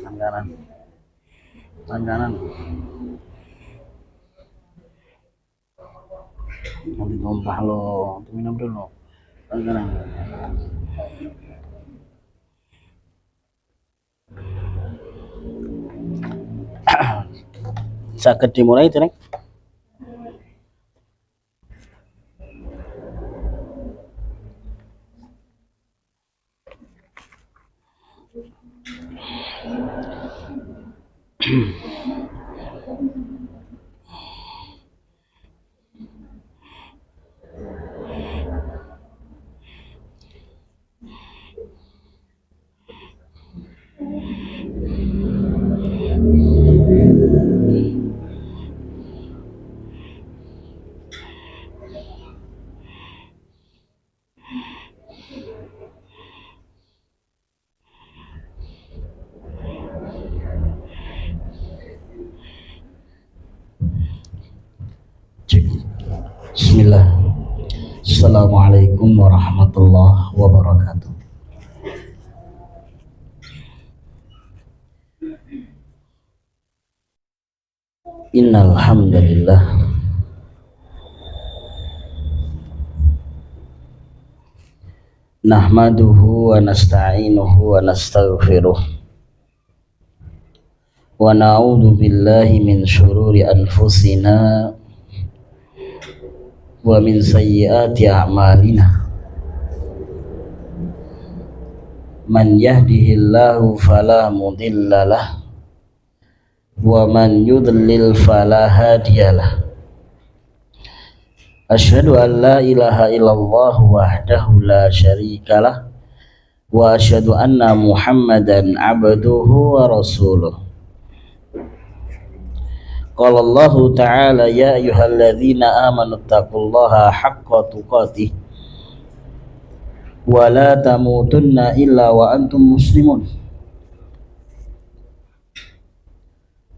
Langganan, langganan. Nanti tumpah lo, minum dulu. Langganan. Saged dimulai, Derek. Bismillah. Assalamualaikum warahmatullahi wabarakatuh. Innal hamdalillah nahmaduhu wa nasta'inuhu wa nastaghfiruh wa na'udzu billahi min syururi anfusina wa min sayyiati a'malina. Man yahdihillahu fala mudhillalah wa man yudlil fala hadiyalah. Asyhadu an la ilaha illallah wahdahu la syarikalah wa asyhadu anna Muhammadan abduhu wa rasuluh. Qala Allah ta'ala ya ayyuhalladzina amanu taqullaha haqqa tuqatih wa la tamutunna illa wa antum muslimun.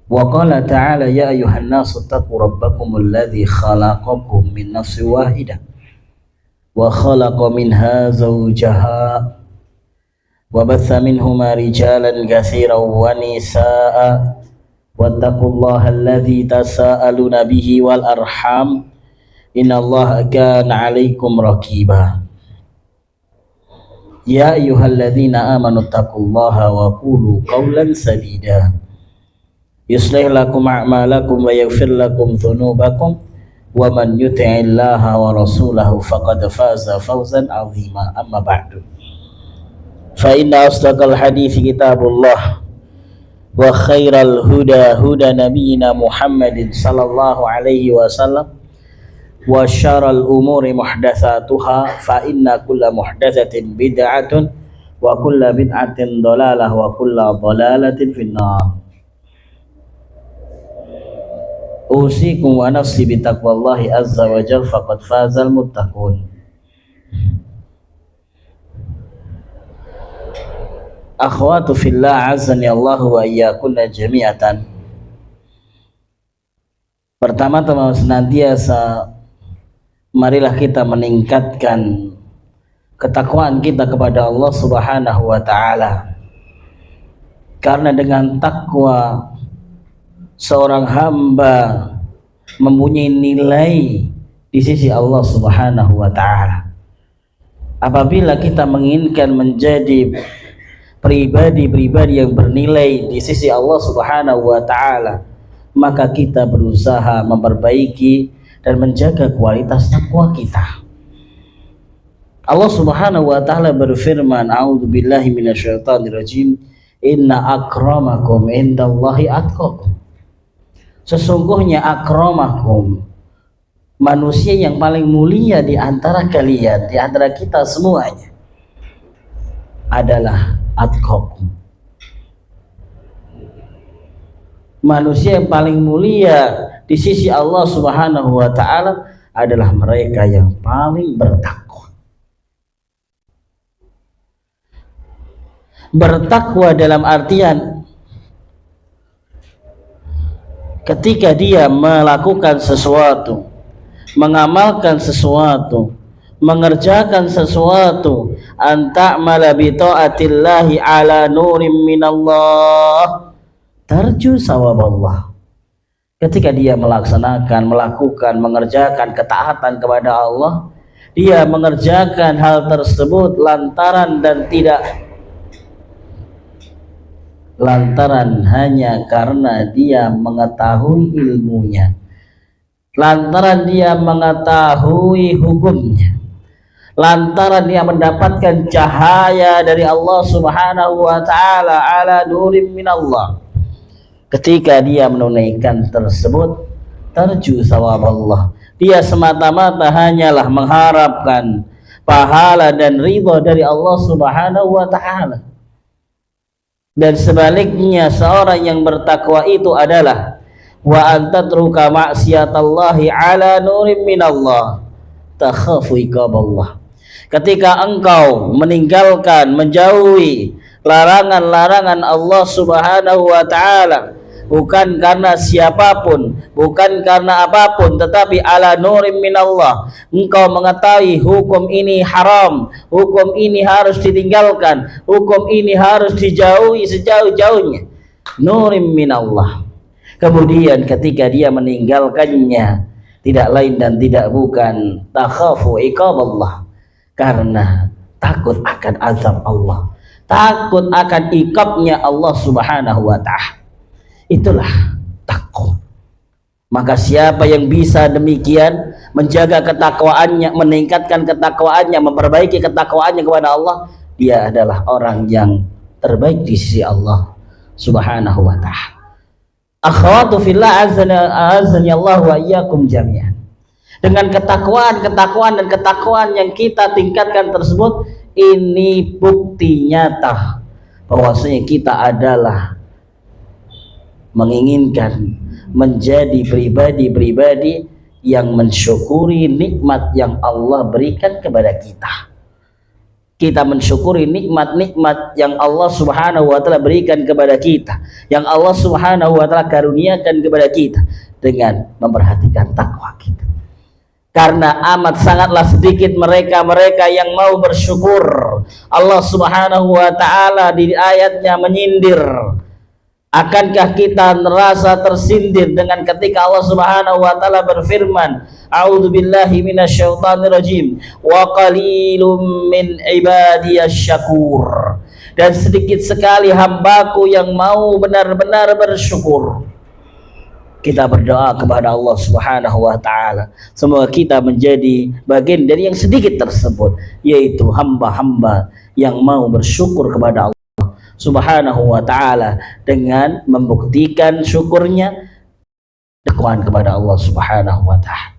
Wa qala ta'ala ya ayyuhan nasu taqu rabbakumul ladzi khalaqakum min nafsin wahidah wa khalaqa minha zawjaha wa batha minhuma rijalan katsiran wa nisaa'a wattaqullaha alladzi tasaaluna bihi wal arham innallaha kana 'alaikum raqiba. Ya ayyuhalladzina amanu taqullaha wa qulu qawlan sadida yuslih lakum a'malakum wa yaghfir lakum dhunubakum wa man yuti'illaha wa rasulahu faqad faza fawzan 'azima. Amma ba'du, fa inna asdaqal hadithi kitabullah wa khairal huda huda nabiyyina Muhammadin sallallahu alaihi wasallam wa syarral umuri muhdatsatuha fa inna kulla muhdatsatin bid'atun wa kulla bid'atin dhalalah wa kulla dhalalatin finnar. Usikum wa nafsi bitaqwallahi azza wa jalla faqad fazal muttaqun. Akhwatu fillah azani Allahu wa iyyakunna jami'atan. Pertama-tama senantiasa marilah kita meningkatkan ketakwaan kita kepada Allah Subhanahu wa taala. Karena dengan takwa seorang hamba mempunyai nilai di sisi Allah Subhanahu wa taala. Apabila kita menginginkan menjadi pribadi-pribadi yang bernilai di sisi Allah Subhanahu wa taala, maka kita berusaha memperbaiki dan menjaga kualitas takwa kita. Allah Subhanahu wa taala berfirman, a'udzubillahi minasyaitonirrajim, inna akramakum indallahi atqakum. Sesungguhnya akramakum, manusia yang paling mulia di antara kalian, di antara kita semuanya, adalah atqakum, Manusia yang paling mulia di sisi Allah Subhanahu wa taala adalah mereka yang paling bertakwa. Bertakwa dalam artian ketika dia melakukan sesuatu, mengamalkan sesuatu, mengerjakan sesuatu, anta'mala bi ta'atillahi ala nurim minallah tarju sawaballah. Ketika dia melaksanakan, melakukan, mengerjakan ketaatan kepada Allah, dia mengerjakan hal tersebut lantaran hanya karena dia mengetahui ilmunya, lantaran dia mengetahui hukumnya, lantaran dia mendapatkan cahaya dari Allah Subhanahu wa taala ala nurim minallah. Ketika dia menunaikan tersebut, tarju sawaballah, dia semata-mata hanyalah mengharapkan pahala dan ridha dari Allah Subhanahu wa taala. Dan sebaliknya, seorang yang bertakwa itu adalah wa antatruka ma'siyatallahi ala nurim minallah takhafu iqaballah. Ketika engkau meninggalkan, menjauhi larangan-larangan Allah Subhanahu wa taala, bukan karena siapapun, bukan karena apapun, tetapi ala nurim minallah, engkau mengetahui hukum ini haram, hukum ini harus ditinggalkan, hukum ini harus dijauhi sejauh-jauhnya, nurim minallah. Kemudian ketika dia meninggalkannya, tidak lain dan tidak bukan takhafu iqaballah, karena takut akan azab Allah, takut akan iqabnya Allah Subhanahu wa ta'ala. Itulah takwa. Maka siapa yang bisa demikian, menjaga ketakwaannya, meningkatkan ketakwaannya, memperbaiki ketakwaannya kepada Allah, dia adalah orang yang terbaik di sisi Allah Subhanahu wa ta'ala. Akhwatu fillah, azani Allah wa iyyakum jami'an. Dengan ketakwaan dan ketakwaan yang kita tingkatkan tersebut, ini bukti nyata bahwasanya kita adalah menginginkan menjadi pribadi-pribadi yang mensyukuri nikmat yang Allah berikan kepada kita. Kita mensyukuri nikmat-nikmat yang Allah Subhanahu wa taala berikan kepada kita, yang Allah Subhanahu wa taala karuniakan kepada kita, dengan memperhatikan takwa kita. Karena amat sangatlah sedikit mereka-mereka yang mau bersyukur. Allah Subhanahu wa taala di ayatnya menyindir. Akankah kita merasa tersindir dengan ketika Allah Subhanahu wa taala berfirman, a'udzubillahi minasyaitonirrajim, wa qalilum min ibadiyasy syakur, dan sedikit sekali hambaku yang mau benar-benar bersyukur. Kita berdoa kepada Allah Subhanahu wa taala, semoga kita menjadi bagian dari yang sedikit tersebut, yaitu hamba-hamba yang mau bersyukur kepada Allah Subhanahu wa ta'ala dengan membuktikan syukurnya dakwaan kepada Allah Subhanahu wa ta'ala.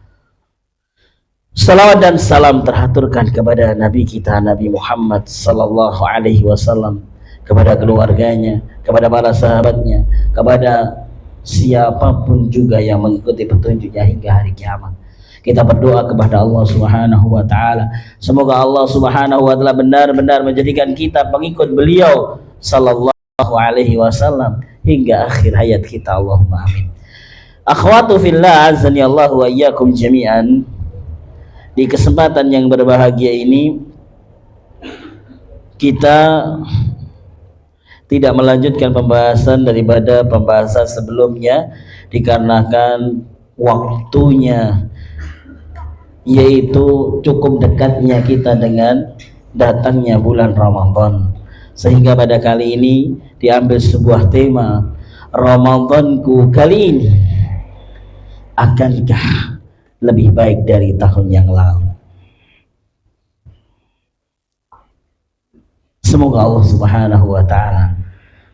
Salawat dan salam terhaturkan kepada Nabi kita Nabi Muhammad sallallahu alaihi wasallam, kepada keluarganya, kepada para sahabatnya, kepada siapapun juga yang mengikuti petunjuknya hingga hari kiamat. Kita berdoa kepada Allah Subhanahu wa ta'ala, semoga Allah Subhanahu wa ta'ala benar-benar menjadikan kita pengikut beliau sallallahu alaihi wasallam hingga akhir hayat kita. Allahumma amin. Akhwatu fillah, azani Allah wa iyyakum jami'an. Di kesempatan yang berbahagia ini, kita tidak melanjutkan pembahasan daripada pembahasan sebelumnya dikarenakan waktunya, yaitu cukup dekatnya kita dengan datangnya bulan Ramadan. Sehingga pada kali ini diambil sebuah tema, Ramadanku kali ini akankah lebih baik dari tahun yang lalu? Semoga Allah Subhanahu wa ta'ala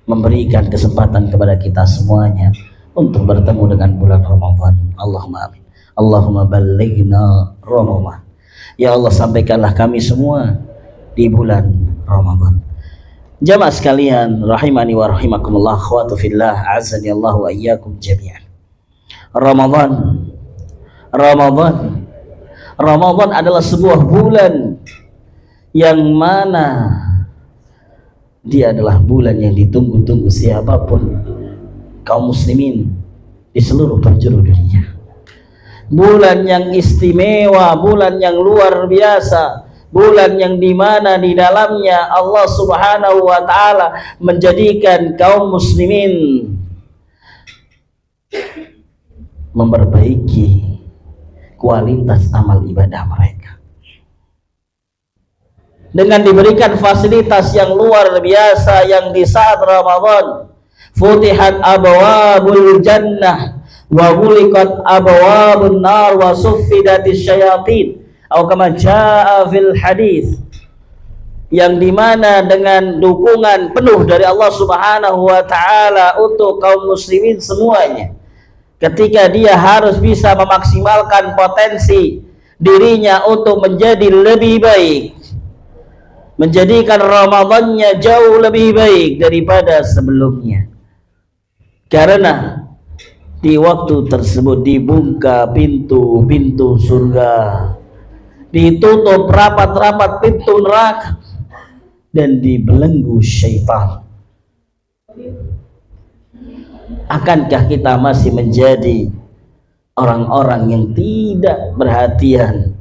memberikan kesempatan kepada kita semuanya untuk bertemu dengan bulan Ramadan. Allahumma amin. Allahumma ballighna Ramadan. Ya Allah, sampaikanlah kami semua di bulan Ramadan. Jamaah sekalian rahimani wa rahimakumullah, akhwatu fillah, azani Allah wa iyyakum jami'an. Ramadan adalah sebuah bulan yang mana dia adalah bulan yang ditunggu-tunggu siapapun kaum muslimin di seluruh penjuru dunia. Bulan yang istimewa, bulan yang luar biasa, bulan yang dimana di dalamnya Allah Subhanahu wa ta'ala menjadikan kaum muslimin memperbaiki kualitas amal ibadah mereka dengan diberikan fasilitas yang luar biasa, yang di saat Ramadan futihat abwabul jannah wa ghuliqat abwabun nar wa suffidatis syayatin atau kama jaa fil hadis, yang dimana dengan dukungan penuh dari Allah Subhanahu wa ta'ala untuk kaum muslimin semuanya, ketika dia harus bisa memaksimalkan potensi dirinya untuk menjadi lebih baik, menjadikan Ramadannya jauh lebih baik daripada sebelumnya. Karena di waktu tersebut dibuka pintu-pintu surga, ditutup rapat-rapat pintu neraka, dan dibelenggu syaitan. Akankah kita masih menjadi orang-orang yang tidak perhatian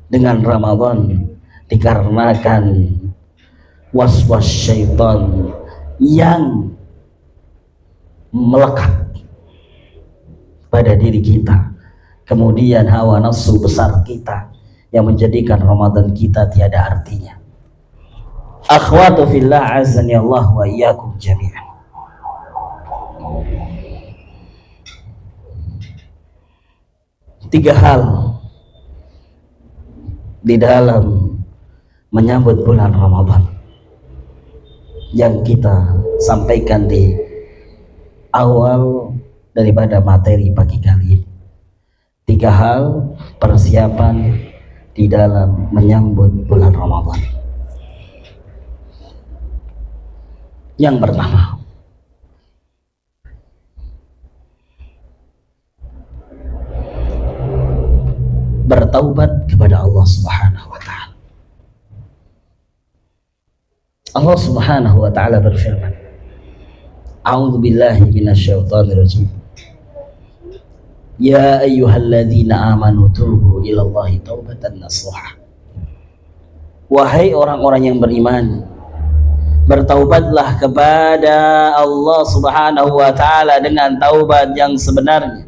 dengan Ramadan dikarenakan was-was syaitan yang melekat pada diri kita, kemudian hawa nafsu besar kita yang menjadikan Ramadan kita tiada artinya. Akhwatu fillah, azani Allah wa iyyakum jami'an. Tiga hal di dalam menyambut bulan Ramadan yang kita sampaikan di awal daripada materi pagi kali ini. Tiga hal persiapan di dalam menyambut bulan Ramadan. Yang pertama, bertaubat kepada Allah Subhanahu wa ta'ala. Allah Subhanahu wa ta'ala berfirman, A'udzu billahi minasyaitonir rajim. Ya ayyuhalladzina amanu tubu ilallahi taubatan nasuha. Wahai orang-orang yang beriman, bertaubatlah kepada Allah Subhanahu wa ta'ala dengan taubat yang sebenarnya.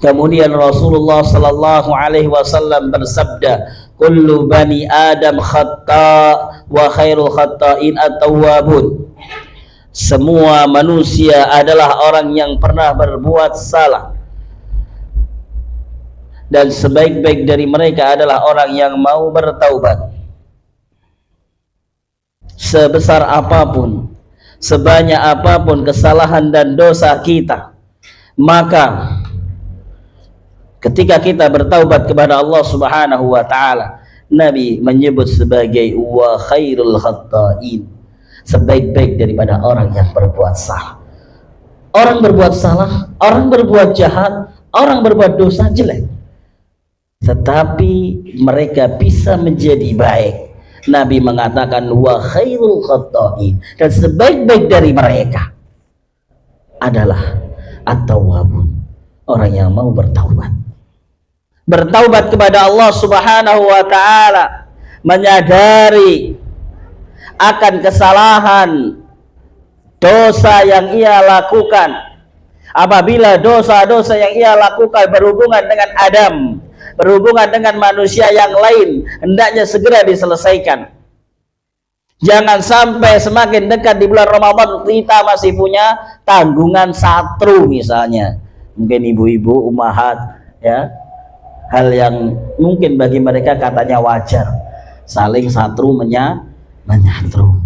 Kemudian Rasulullah sallallahu alaihi wasallam bersabda, kullu bani Adam khata' wa khairul khata'in at-tawwabun. Semua manusia adalah orang yang pernah berbuat salah, dan sebaik-baik dari mereka adalah orang yang mau bertaubat. Sebesar apapun, sebanyak apapun kesalahan dan dosa kita, maka ketika kita bertaubat kepada Allah Subhanahu wa ta'ala, Nabi menyebut sebagai wa khairul khatta'in, sebaik-baik daripada orang yang berbuat salah. Orang berbuat salah, orang berbuat jahat, orang berbuat dosa jelek, tetapi mereka bisa menjadi baik. Nabi mengatakan wa khairul khatta'in, dan sebaik-baik dari mereka adalah at-tawwabun, orang yang mau bertaubat. Bertaubat kepada Allah Subhanahu wa ta'ala, menyadari akan kesalahan dosa yang ia lakukan. Apabila dosa-dosa yang ia lakukan berhubungan dengan Adam, berhubungan dengan manusia yang lain, hendaknya segera diselesaikan. Jangan sampai semakin dekat di bulan Ramadan kita masih punya tanggungan satru, misalnya mungkin ibu-ibu umahat, ya, hal yang mungkin bagi mereka katanya wajar, saling satru menyatru.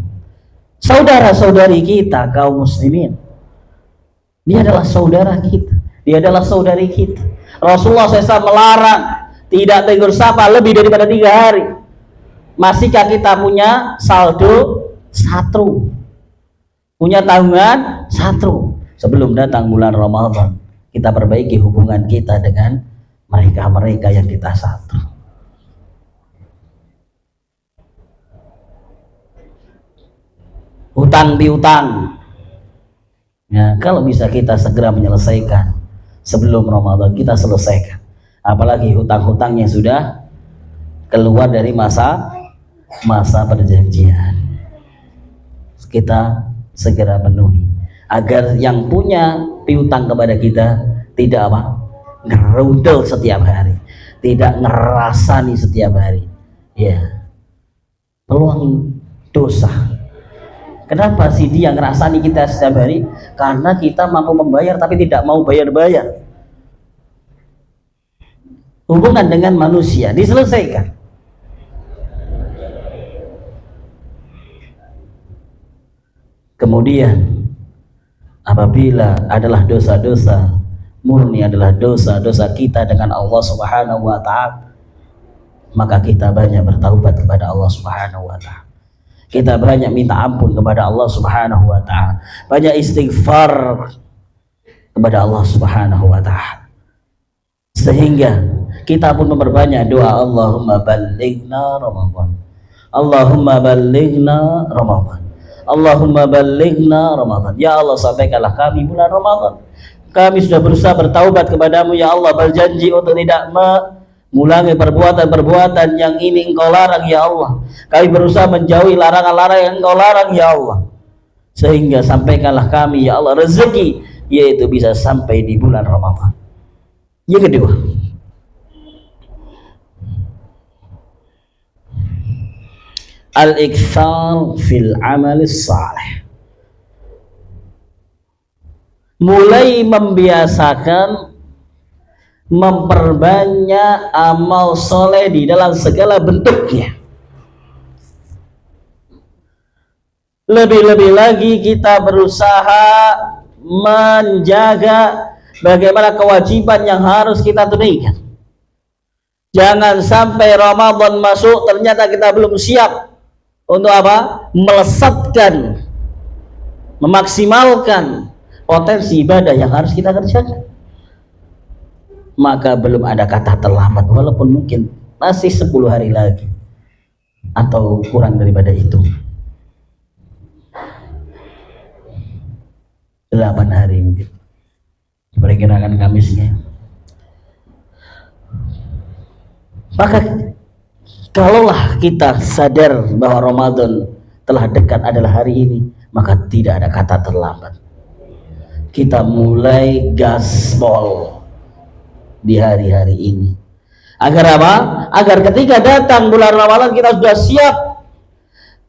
Saudara-saudari kita kaum muslimin, dia adalah saudara kita, dia adalah saudari kita. Rasulullah SAW melarang tidak tegur sapa lebih daripada 3 hari. Masihkah kita punya saldo satru? punya tanggungan satu. Sebelum datang bulan Ramadan, kita perbaiki hubungan kita dengan mereka-mereka yang kita satu. Hutang piutang, ya, kalau bisa kita segera menyelesaikan sebelum Ramadan, kita selesaikan. Apalagi hutang-hutang yang sudah keluar dari masa perjanjian, kita segera penuhi agar yang punya piutang kepada kita tidak apa, ngerundel setiap hari, tidak ngerasani setiap hari, ya, peluang dosa. Kenapa sih dia ngerasani kita setiap hari? Karena kita mampu membayar tapi tidak mau bayar-bayar. Hubungan dengan manusia diselesaikan. Kemudian apabila adalah dosa-dosa murni, adalah dosa-dosa kita dengan Allah Subhanahu wa Ta'ala, maka kita banyak bertaubat kepada Allah Subhanahu wa Ta'ala. Kita banyak minta ampun kepada Allah Subhanahu wa Ta'ala, banyak istighfar kepada Allah Subhanahu wa Ta'ala, sehingga kita pun memperbanyak doa, Allahumma ballighna Ramadan, Allahumma ballighna Ramadan, Allahumma ballighna Ramadan. Ya Allah, sampaikanlah kami bulan Ramadan. Kami sudah berusaha bertaubat kepadamu ya Allah, berjanji untuk tidak mengulangi perbuatan-perbuatan yang ini engkau larang ya Allah. Kami berusaha menjauhi larangan-larangan yang engkau larang ya Allah, sehingga sampaikanlah kami ya Allah rezeki, yaitu bisa sampai di bulan Ramadan. Yang kedua, al-iktsar fil amalis salih, mulai membiasakan memperbanyak amal soleh di dalam segala bentuknya. Lebih-lebih lagi kita berusaha menjaga bagaimana kewajiban yang harus kita tunaikan. Jangan sampai Ramadan masuk ternyata kita belum siap untuk apa? Melesatkan, memaksimalkan potensi ibadah yang harus kita kerjakan. Maka belum ada kata terlambat, walaupun mungkin masih 10 hari lagi atau kurang daripada itu, 8 hari mungkin, diperkirakan Kamisnya. Maka kalaulah kita sadar bahwa Ramadan telah dekat adalah hari ini, maka tidak ada kata terlambat. Kita mulai gaspol di hari-hari ini. Agar apa? Agar ketika datang bulan Ramadan kita sudah siap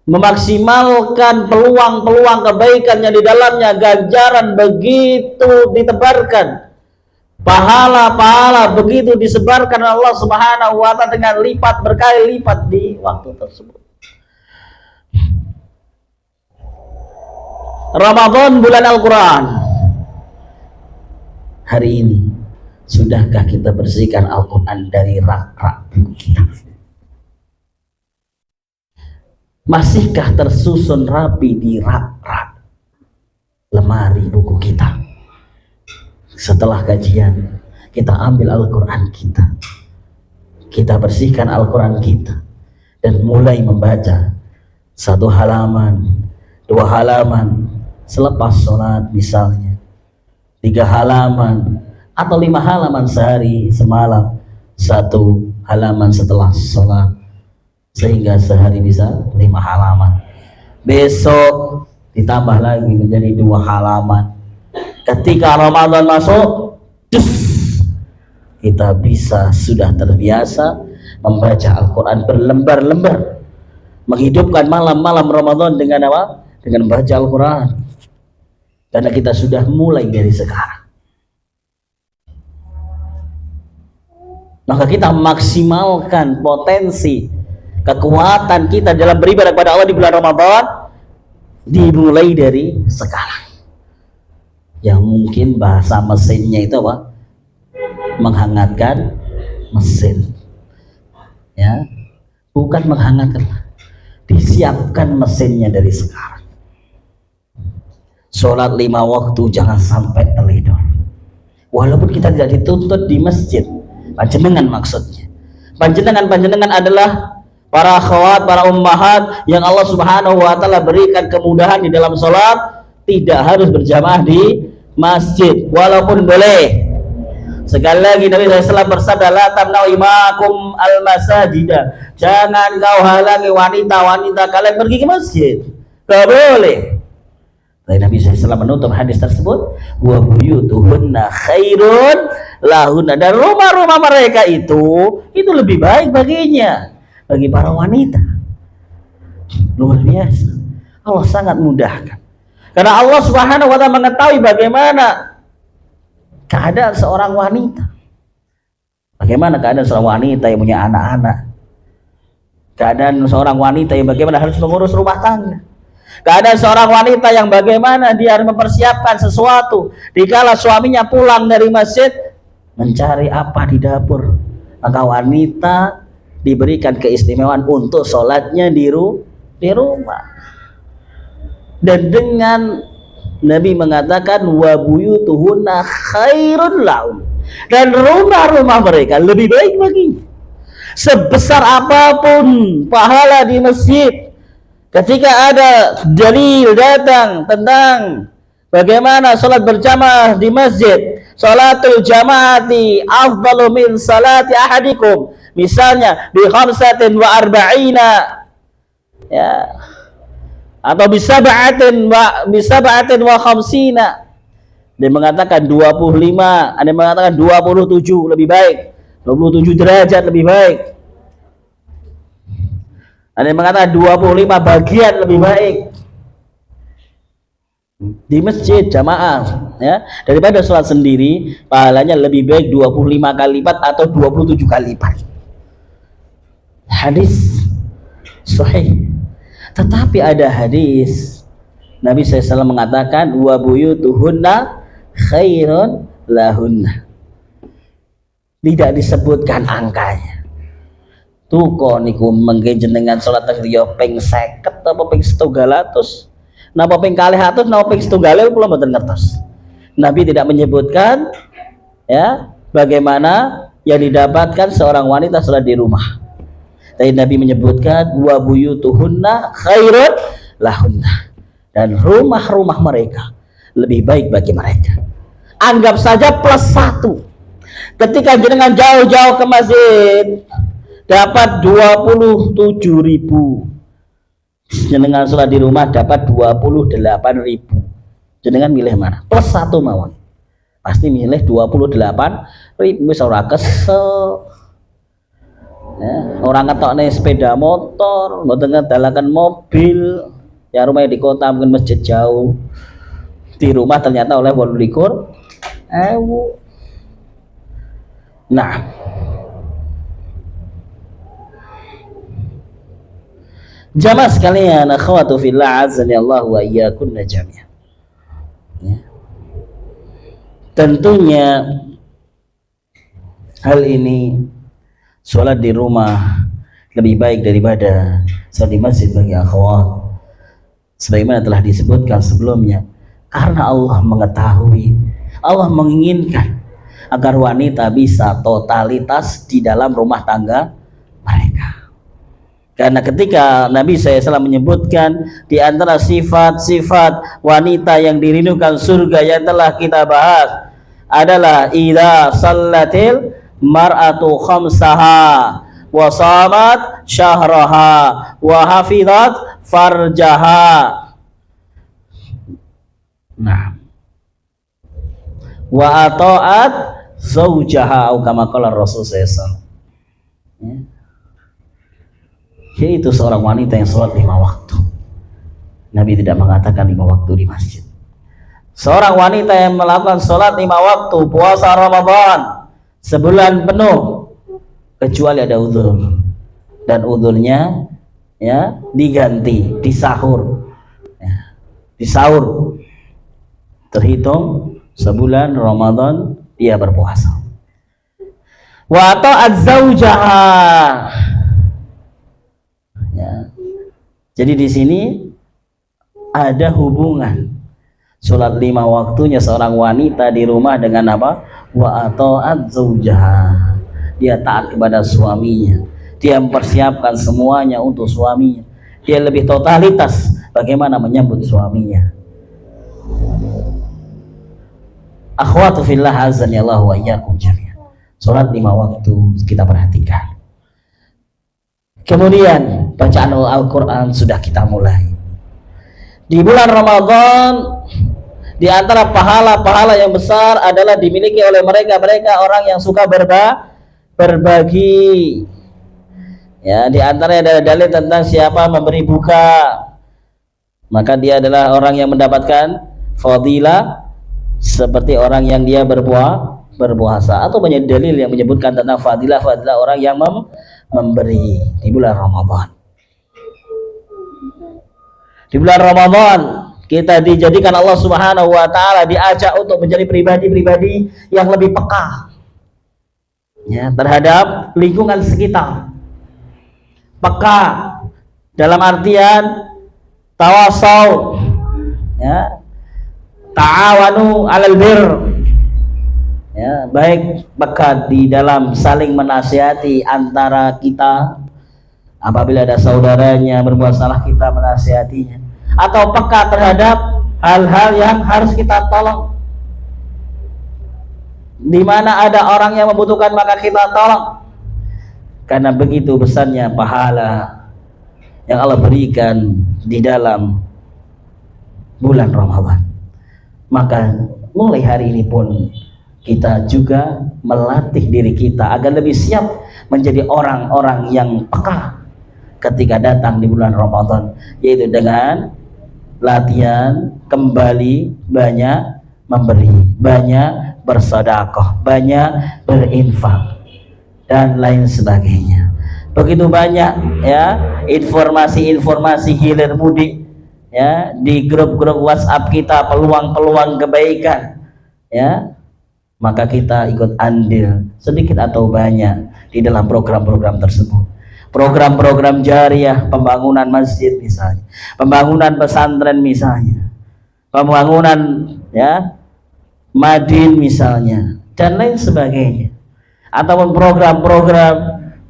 memaksimalkan peluang-peluang kebaikan yang di dalamnya, ganjaran begitu ditebarkan, pahala-pahala begitu disebarkan Allah Subhanahu wa Ta'ala dengan lipat berkali lipat di waktu tersebut. Ramadan bulan Al-Quran. Hari ini sudahkah kita bersihkan Al-Quran dari rak-rak buku kita? Masihkah tersusun rapi di rak-rak lemari buku kita? Setelah kajian kita ambil Al-Quran kita bersihkan Al-Quran kita dan mulai membaca 1 halaman, 2 halaman selepas sholat misalnya, 3 halaman atau 5 halaman sehari, semalam 1 halaman setelah sholat, sehingga sehari bisa 5 halaman, besok ditambah lagi menjadi 2 halaman. Ketika Ramadan masuk, kita bisa sudah terbiasa membaca Al-Quran berlembar-lembar, menghidupkan malam-malam Ramadan dengan apa? Dengan membaca Al-Quran. Karena kita sudah mulai dari sekarang. Maka kita maksimalkan potensi kekuatan kita dalam beribadah kepada Allah di bulan Ramadan, dimulai dari sekarang. Yang mungkin bahasa mesinnya itu apa? Menghangatkan mesin, ya, bukan menghangatkan, disiapkan mesinnya dari sekarang. sholat 5 waktu jangan sampai terlidor. Walaupun kita tidak dituntut di masjid, panjenengan maksudnya. Panjenengan adalah para akhwat, para ummahat yang Allah Subhanahu wa taala berikan kemudahan di dalam sholat, tidak harus berjamaah di masjid, walaupun boleh. Sekali lagi Nabi SAW bersabda, la tamna'u imakum al-masajida, jangan kau halangi wanita-wanita kalian pergi ke masjid, tidak boleh. Tapi Nabi SAW menutup hadis tersebut, wa buyutuhunna khairun lahunna, dan rumah-rumah mereka itu lebih baik baginya, bagi para wanita. Luar biasa, Allah sangat mudahkan, karena Allah Subhanahu wa taala mengetahui bagaimana keadaan seorang wanita. Bagaimana keadaan seorang wanita yang punya anak-anak, keadaan seorang wanita yang bagaimana harus mengurus rumah tangga, keadaan seorang wanita yang bagaimana dia harus mempersiapkan sesuatu dikala suaminya pulang dari masjid mencari apa di dapur. Maka wanita diberikan keistimewaan untuk sholatnya di rumah. Dan dengan Nabi mengatakan wa buyutuhunna khairun lahum, dan rumah-rumah mereka lebih baik baginya. Sebesar apapun pahala di masjid, ketika ada dalil datang tentang bagaimana salat berjamaah di masjid, salatul jamaati afdalu min salati ahadikum, misalnya bi khamsatin wa arba'ina, ya, atau bisa ba'atin wa khamsina, dia mengatakan 25, ada yang mengatakan 27 lebih baik, 27 derajat lebih baik, ada yang mengatakan 25 bagian lebih baik di masjid jamaah, ya, daripada sholat sendiri. Pahalanya lebih baik 25 kali lipat atau 27 kali lipat. Hadis sahih. Tetapi ada hadis Nabi SAW mengatakan wa buyutuhunna khairun lahunna, tidak disebutkan angkanya. Tuh kok niku mengke jenengan salat teng riyo ping 50 apa ping 700, napa ping 200, napa ping 700 kula mboten ngertos. Nabi tidak menyebutkan, ya, bagaimana yang didapatkan seorang wanita salat di rumah. Tapi Nabi menyebutkan wa buyutuhunna khairun lahunna, dan rumah-rumah mereka lebih baik bagi mereka. Anggap saja plus 1. Ketika jenengan jauh-jauh ke masjid dapat 27.000, jenengan sholat di rumah dapat 28.000, jenengan milih mana? Plus 1 mawon. Pasti milih 28.000, wis ora kesel. Ya, orang ngetokne sepeda motor, mboten ngedalakan mobil. Ya, rumahnya di kota, mungkin masjid jauh, di rumah ternyata oleh 28.000. Nah, jamaah sekalian, akhwatu fillah, azani Allah wa iyyakunna jami'an. Ya. Tentunya hal ini, sholat di rumah lebih baik daripada sholat di masjid bagi akhwat, sebagaimana telah disebutkan sebelumnya, karena Allah mengetahui, Allah menginginkan agar wanita bisa totalitas di dalam rumah tangga mereka. Karena ketika Nabi SAW menyebutkan di antara sifat-sifat wanita yang dirindukan surga yang telah kita bahas adalah idza sallatil mar'atu khamsaha wa shamat syahraha wa hafizat farjaha, nah, wa ata'at zaujaha, atau kama qala Rasul sallallahu, yaitu seorang wanita yang sholat 5 waktu. Nabi tidak mengatakan 5 waktu di masjid. Seorang wanita yang melakukan sholat 5 waktu, puasa Ramadan sebulan penuh, kecuali ada uzur, dan uzurnya, ya, diganti di sahur, ya, di sahur terhitung sebulan Ramadan dia berpuasa. Wa ta'at zaujaha, ya. Jadi di sini ada hubungan Sholat 5 waktunya seorang wanita di rumah dengan apa? Wa ata'at zaujaha. Dia taat kepada suaminya. Dia mempersiapkan semuanya untuk suaminya. Dia lebih totalitas bagaimana menyambut suaminya. Akhwatu fillah azani Allah wa iyyakum jami'an. Sholat 5 waktu kita perhatikan. Kemudian bacaan Al-Quran sudah kita mulai. Di bulan Ramadan, di antara pahala-pahala yang besar adalah dimiliki oleh mereka orang yang suka berbagi. Ya, di antara ada dalil tentang siapa memberi buka, maka dia adalah orang yang mendapatkan fadilah seperti orang yang dia berpuasa, atau banyak dalil yang menyebutkan tentang fadilah orang yang memberi di bulan Ramadan. Di bulan Ramadan kita dijadikan Allah Subhanahu wa taala diajak untuk menjadi pribadi-pribadi yang lebih peka ya terhadap lingkungan sekitar. Peka dalam artian tawasau ya, ta'awanu 'alal bir. Ya, baik peka di dalam saling menasihati antara kita. Apabila ada saudaranya berbuat salah, kita menasihatinya. Atau peka terhadap hal-hal yang harus kita tolong. Di mana ada orang yang membutuhkan, maka kita tolong. Karena begitu besarnya pahala yang Allah berikan di dalam bulan Ramadan. Maka mulai hari ini pun kita juga melatih diri kita agar lebih siap menjadi orang-orang yang peka ketika datang di bulan Ramadan, yaitu dengan latihan kembali banyak memberi, banyak bersedekah, banyak berinfak dan lain sebagainya. Begitu banyak ya informasi-informasi hilir mudik ya di grup-grup WhatsApp kita, peluang-peluang kebaikan ya, maka kita ikut andil sedikit atau banyak di dalam program-program tersebut. Program-program jariah, pembangunan masjid misalnya, pembangunan pesantren misalnya, pembangunan ya madin misalnya, dan lain sebagainya. Ataupun program-program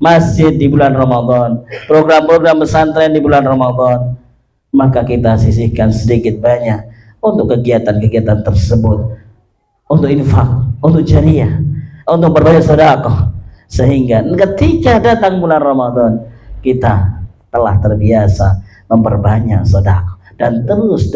masjid di bulan Ramadan, program-program pesantren di bulan Ramadan, maka kita sisihkan sedikit banyak untuk kegiatan-kegiatan tersebut, untuk infak, untuk jariah, untuk berbanyak sedekah, sehingga ketika datang bulan Ramadan kita telah terbiasa memperbanyak sedekah, dan terus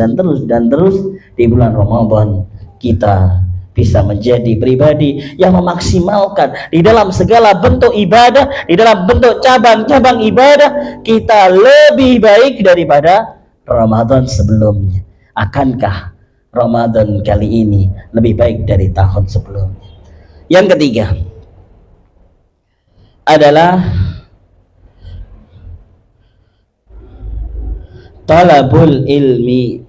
di bulan Ramadan kita bisa menjadi pribadi yang memaksimalkan di dalam segala bentuk ibadah, di dalam bentuk cabang-cabang ibadah kita lebih baik daripada Ramadan sebelumnya. Akankah Ramadan kali ini lebih baik dari tahun sebelumnya? Yang ketiga adalah talabul ilmi.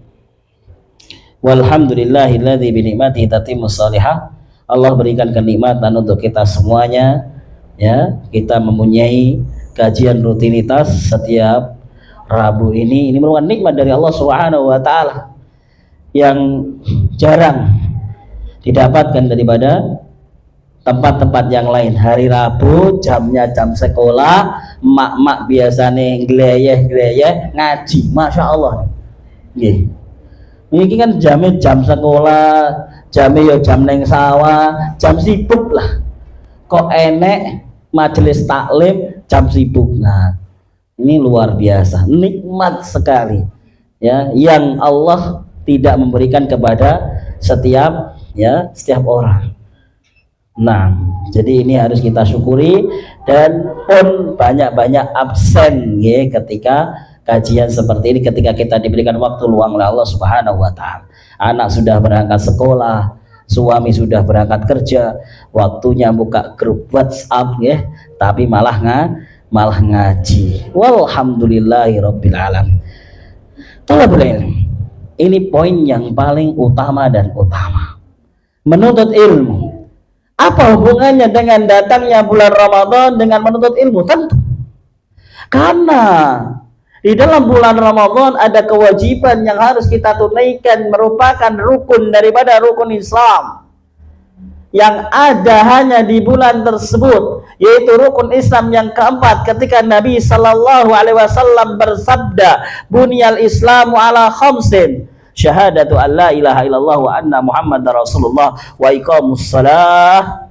Walhamdulillahilladzi bi ni'matihi tatimmus shalihah. Allah berikan kenikmatan untuk kita semuanya ya. Kita mempunyai kajian rutinitas setiap Rabu ini merupakan nikmat dari Allah Subhanahu wa taala yang jarang didapatkan daripada tempat-tempat yang lain. Hari Rabu jamnya jam sekolah, mak-mak biasanya gleyeh-gleyeh ngaji, masya Allah. Ini kan jamnya jam sekolah, jamnya jam neng sawah, jam sibuk lah. Kok enek majelis taklim jam sibuk. Nah, ini luar biasa, nikmat sekali ya, yang Allah tidak memberikan kepada setiap orang. Nah, jadi ini harus kita syukuri, dan pun banyak-banyak absen ya ketika kajian seperti ini, ketika kita diberikan waktu luang oleh Allah Subhanahu wa taala. Anak sudah berangkat sekolah, suami sudah berangkat kerja, waktunya buka grup WhatsApp ya, tapi malah ngaji. Walhamdulillahirabbil alamin. Talabul ilmi. Ini poin yang paling utama dan utama. Menuntut ilmu. Apa hubungannya dengan datangnya bulan Ramadan dengan menuntut ilmu? Tentu karena Di dalam bulan Ramadan ada kewajiban yang harus kita tunaikan, merupakan rukun daripada rukun Islam yang ada hanya di bulan tersebut, yaitu rukun Islam yang keempat, ketika Nabi Sallallahu Alaihi Wasallam bersabda, "Bunyal Islamu ala khamsin, syahadatu an la ilaha illallah wa anna Muhammadar Rasulullah, wa iqamus salah,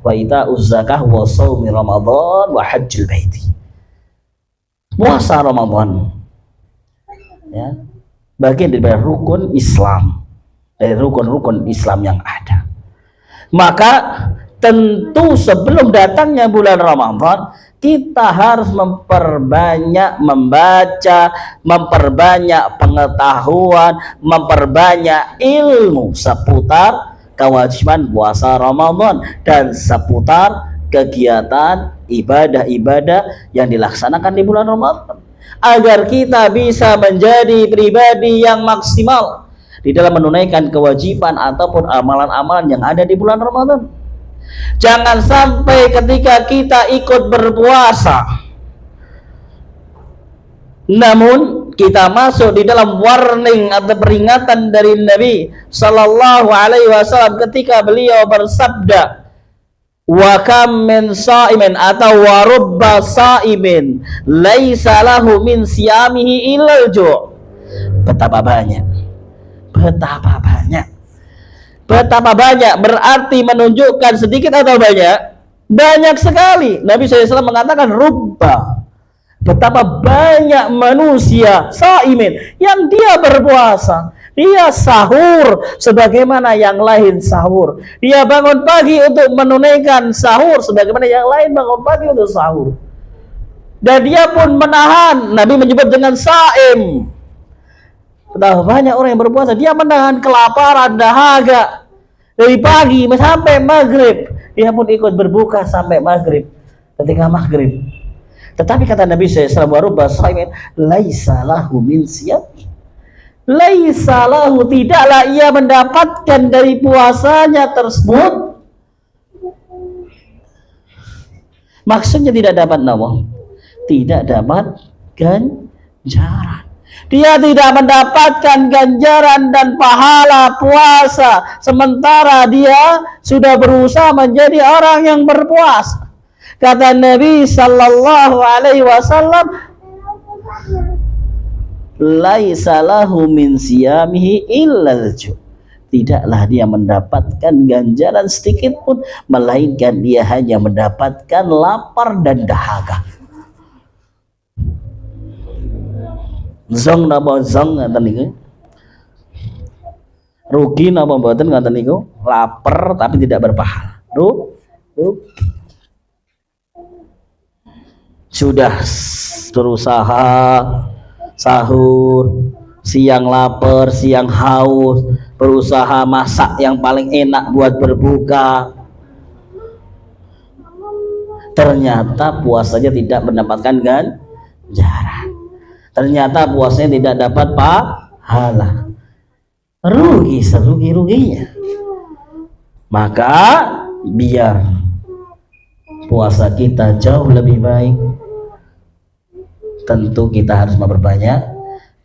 wa ita'uz zakah, wa shaumi Ramadan, wa hajjul baiti." Puasa Ramadan, ya, bagian dari rukun Islam, dari rukun-rukun Islam yang ada. Maka tentu sebelum datangnya bulan Ramadan, kita harus memperbanyak membaca, memperbanyak pengetahuan, memperbanyak ilmu seputar kewajiban puasa Ramadan dan seputar kegiatan ibadah-ibadah yang dilaksanakan di bulan Ramadan, agar kita bisa menjadi pribadi yang maksimal di dalam menunaikan kewajiban ataupun amalan-amalan yang ada di bulan Ramadan. Jangan sampai ketika kita ikut berpuasa, namun kita masuk di dalam warning atau peringatan dari Nabi Sallallahu Alaihi Wasallam ketika beliau bersabda, "Wa kam min sa'imin," atau "wa rubba sa'imin laisa lahu min siyamihi illal ju'." Betapa banyak, betapa banyak berarti menunjukkan sedikit atau banyak? Banyak sekali. Nabi SAW mengatakan rubba, betapa banyak manusia sa'imin yang dia berpuasa, dia sahur sebagaimana yang lain sahur, dia bangun pagi untuk menunaikan sahur sebagaimana yang lain bangun pagi untuk sahur, dan dia pun menahan. Nabi menyebut dengan sa'im. Betapa banyak orang yang berpuasa, dia menahan kelaparan, dahaga dari pagi sampai maghrib, dia pun ikut berbuka sampai maghrib. Ketika maghrib, tetapi kata Nabi SAW, "Warubba shaimin laisa lahu min siyam." Laisa lahu, tidaklah ia mendapatkan dari puasanya tersebut. Maksudnya tidak dapat nama, tidak dapat ganjaran. Dia tidak mendapatkan ganjaran dan pahala puasa, sementara dia sudah berusaha menjadi orang yang berpuasa. Kata Nabi Sallallahu Alaihi Wasallam, "Laisa lahu min siyamihi illal ju'." Tidaklah dia mendapatkan ganjaran sedikit pun, melainkan dia hanya mendapatkan lapar dan dahaga. Zong napa zong ngaten niku? Rugi napa mboten ngaten niku? Lapar tapi tidak berpahala. Rugi. Sudah berusaha sahur, siang lapar, siang haus, berusaha masak yang paling enak buat berbuka. Ternyata puasanya tidak mendapatkan ganjaran. Ternyata puasanya tidak dapat pahala. Rugi serugi-ruginya. Maka biar puasa kita jauh lebih baik, tentu kita harus memperbanyak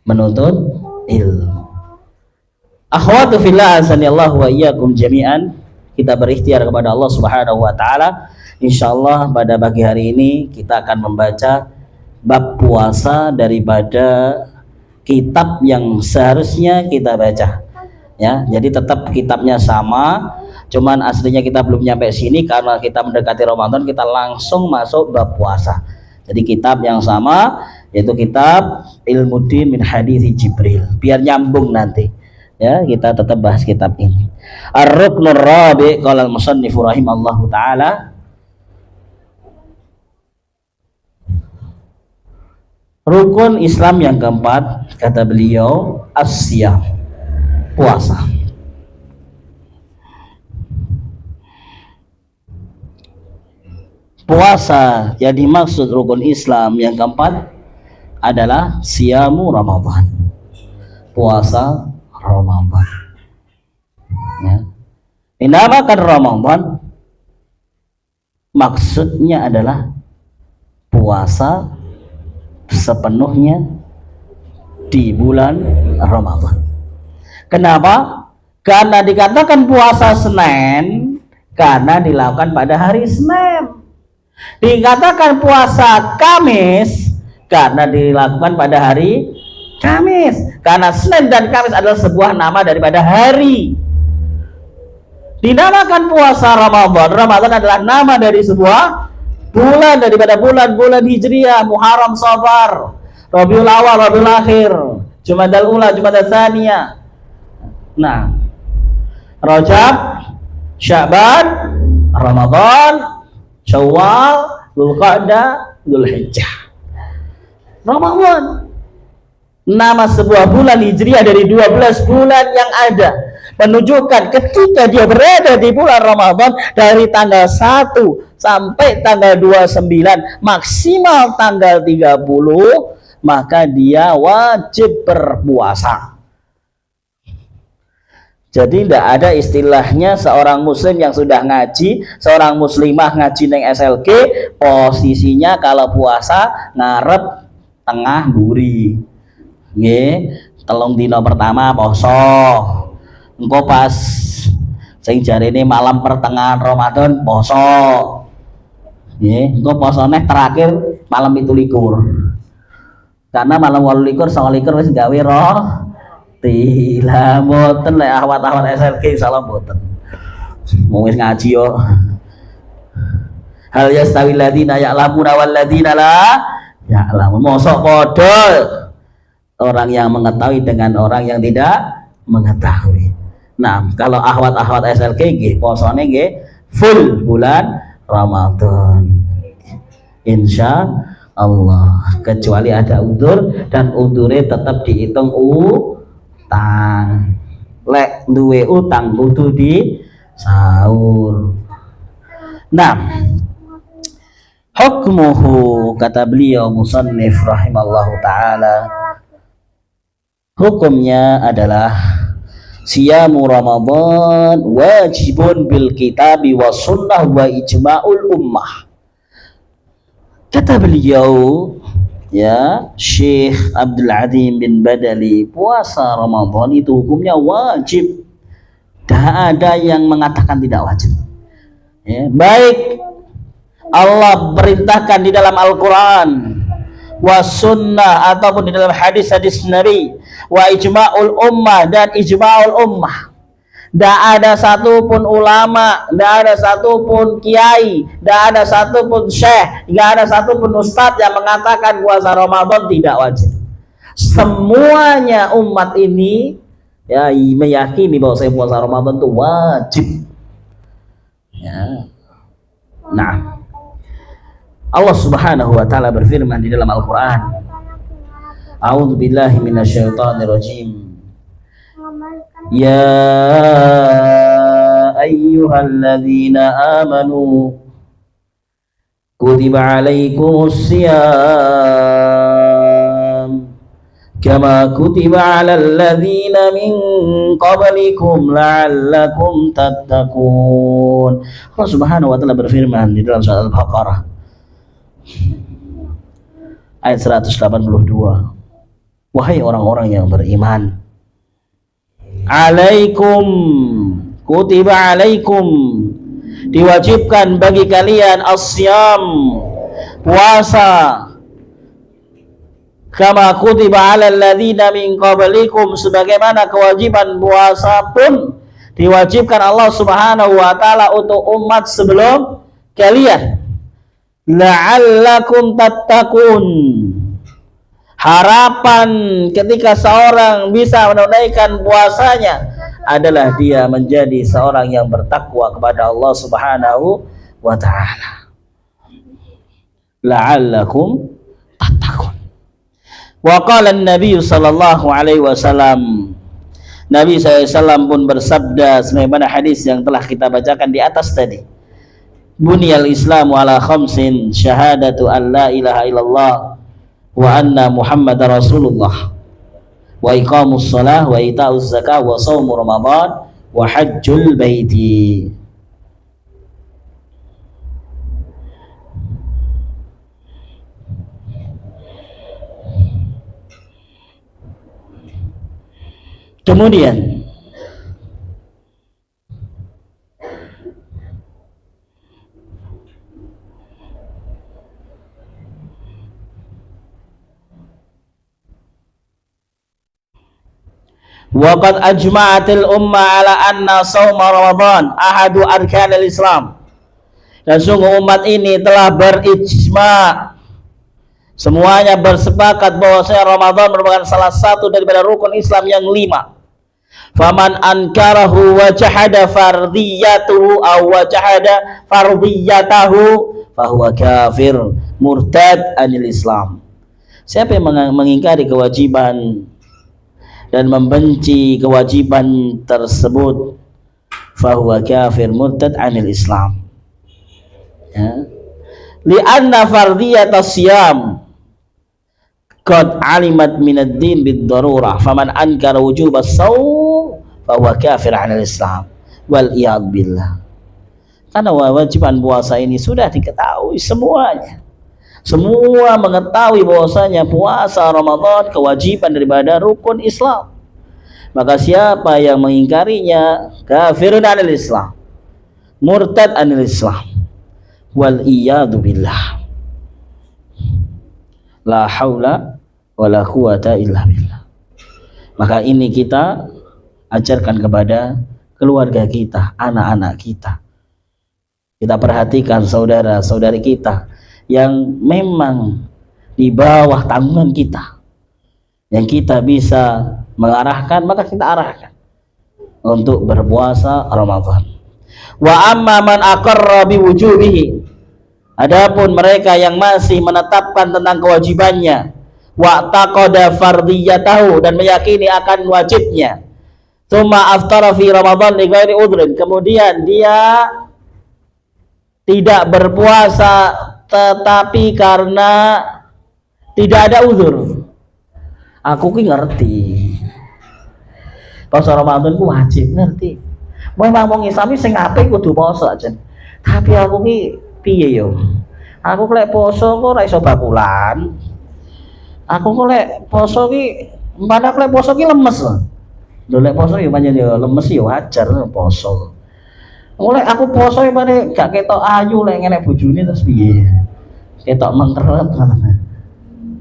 menuntut ilmu. Akhwatu fillah, azanillahu wa iyyakum jami'an. Kita berikhtiar kepada Allah Subhanahu wa taala. Insyaallah pada pagi hari ini kita akan membaca bab puasa daripada kitab yang seharusnya kita baca, ya. Jadi tetap kitabnya sama, cuman aslinya kita belum nyampe sini karena kita mendekati Ramadan, kita langsung masuk bab puasa. Jadi kitab yang sama, yaitu kitab Ilmuddin min Hadithi Jibril, biar nyambung nanti, ya. Kita tetap bahas kitab ini. Ar-Ruknur Rabi' qala al-musannif rahimallahu taala, rukun Islam yang keempat, kata beliau, as-siyam, puasa. Puasa yang dimaksud rukun Islam yang keempat adalah siyamu Ramadan, puasa Ramadan, ya. Dinamakan Ramadan maksudnya adalah puasa sepenuhnya di bulan Ramadan. Kenapa? Karena dikatakan puasa Senin karena dilakukan pada hari Senin. Dikatakan puasa Kamis karena dilakukan pada hari Kamis. Karena Senin dan Kamis adalah sebuah nama daripada hari. Dinamakan puasa Ramadan. Ramadan adalah nama dari sebuah bulan daripada bulan-bulan Hijriah, Muharram, Safar, Rabiul Awal, Rabiul Akhir, Jumadal Ula, Jumadal Tsaniyah. Nah, Rajab, Sya'ban, Ramadan, Syawal, Dzulqa'dah, Dzulhijjah. Ramadan nama sebuah bulan Hijriah dari 12 bulan yang ada, menunjukkan ketika dia berada di bulan Ramadan dari tanggal 1 sampai tanggal 29 maksimal tanggal 30, maka dia wajib berpuasa. Jadi tidak ada istilahnya seorang muslim yang sudah ngaji, seorang muslimah ngaji neng SLG, posisinya kalau puasa ngarep tengah buri. Nggih, telung dino pertama poso. Engko pas sing jarene malam pertengahan Ramadan poso. Nggih, engko posone terakhir malam 17. Karena malam 28 29 wis gawe roh tila mboten lek ahwat-ahwat SLG salam mboten. Wong wis ngaji yo. Hal yastawi alladziina ya'lamuna wal ladziina la ya'lamun. Mosok padha orang yang mengetahui dengan orang yang tidak mengetahui. Nah, kalau ahwat-ahwat SLG nggih posone nggih full bulan Ramadan. Insya Allah, kecuali ada udzur dan udzure tetap dihitung utang. Lek duwe utang kudu di sahur. Nah, hukmuhu, kata beliau musannif rahimallahu taala, hukumnya adalah siyamu Ramadan wajibun bil kitabi wa sunnah wa ijma'ul ummah. Kata beliau ya Syekh Abdul Adim bin Badali, puasa Ramadan itu hukumnya wajib. Tidak ada yang mengatakan tidak wajib ya, baik Allah perintahkan di dalam Al-Quran wa sunnah ataupun di dalam hadis-hadis Nabi, wa ijma'ul ummah dan ijma'ul ummah. Tidak ada satupun ulama, tidak ada satupun kiai, tidak ada satupun syekh, tidak ada satupun ustadz yang mengatakan puasa Ramadan tidak wajib. Semuanya umat ini ya meyakini bahwa puasa Ramadan itu wajib ya. Nah, Allah Subhanahu wa taala berfirman di dalam Al-Qur'an, A'udzu billahi minasyaitonir rajim. Ya ayyuhalladzina amanu kutiba alaikumus syiyam kama kutiba alal ladzina min qablikum la'allakum tattaqun. Allah Subhanahu wa taala berfirman di dalam surat Al-Baqarah ayat 182. Wahai orang-orang yang beriman, alaikum, kutiba alaikum, diwajibkan bagi kalian as-syiyam, puasa, kama kutiba alal ladzina min qablikum, sebagaimana kewajiban puasa pun diwajibkan Allah Subhanahu wa taala untuk umat sebelum kalian, la'allakum tattaqun. Harapan ketika seorang bisa menunaikan puasanya adalah dia menjadi seorang yang bertakwa kepada Allah Subhanahu wa taala. La'allakum tattaqun. Wa qala an-nabiy sallallahu alaihi wasallam, Nabi SAW pun bersabda sebagaimana hadis yang telah kita bacakan di atas tadi, Bunyal Islamu ala khamsin, syahadatu an la ilaha illallah wa anna Muhammadar Rasulullah, wa iqamus shalah wa ita'uz zakah wa shaumu Ramadan wa hajjul baiti. Kemudian waqad ajma'atil umma ala anna shauma Ramadan ahadu arkanil Islam. Dan sungguh umat ini telah berijma, semuanya bersepakat bahwasanya Ramadan merupakan salah satu daripada rukun Islam yang 5. Faman ankarahu wa jahada fardiyatuhu aw wa jahada fardiyatahu fahuwa kafir murtad anil Islam. Siapa yang mengingkari kewajiban dan membenci kewajiban tersebut, fahuwa kafir murtad anil Islam. Ya. Li'anna fardhiyatas siyam qad alimat minad din bid darurah faman ankara wujubas shaum fahuwa kafir anil Islam wal iyad billah. Karena kewajiban puasa ini sudah diketahui semuanya. Semua mengetahui bahwasanya puasa Ramadan kewajiban daripada rukun Islam. Maka siapa yang mengingkarinya kafirun anil Islam, murtad anil Islam, wal iyadu billah. La haula wala quwata illa billah. Maka ini kita ajarkan kepada keluarga kita, anak-anak kita. Kita perhatikan saudara-saudari kita yang memang di bawah tanggungan kita, yang kita bisa mengarahkan, maka kita arahkan untuk berpuasa Ramadan. Wa amma man aqarra biwujubihi, adapun mereka yang masih menetapkan tentang kewajibannya, wa taqada fardhiyatahu, dan meyakini akan wajibnya, tsumma aftara fi Ramadan li ghairi udhrin, kemudian dia tidak berpuasa tetapi karena tidak ada uzur. Aku ki ngerti puasa Ramadan ku wajib, ngerti. Memang wong Islam sing apik kudu poso aja. Tapi aku ki piye yo? Aku lek poso kok ora iso bakulan. Aku kok lek poso ki padahal lek poso ki lemes. Lho lek poso yo pancen yo lemes yo wajar poso. Oleh aku poso bare gak ketok ayu lek ngene bojone terus piye? Ketok mengkeret ngono.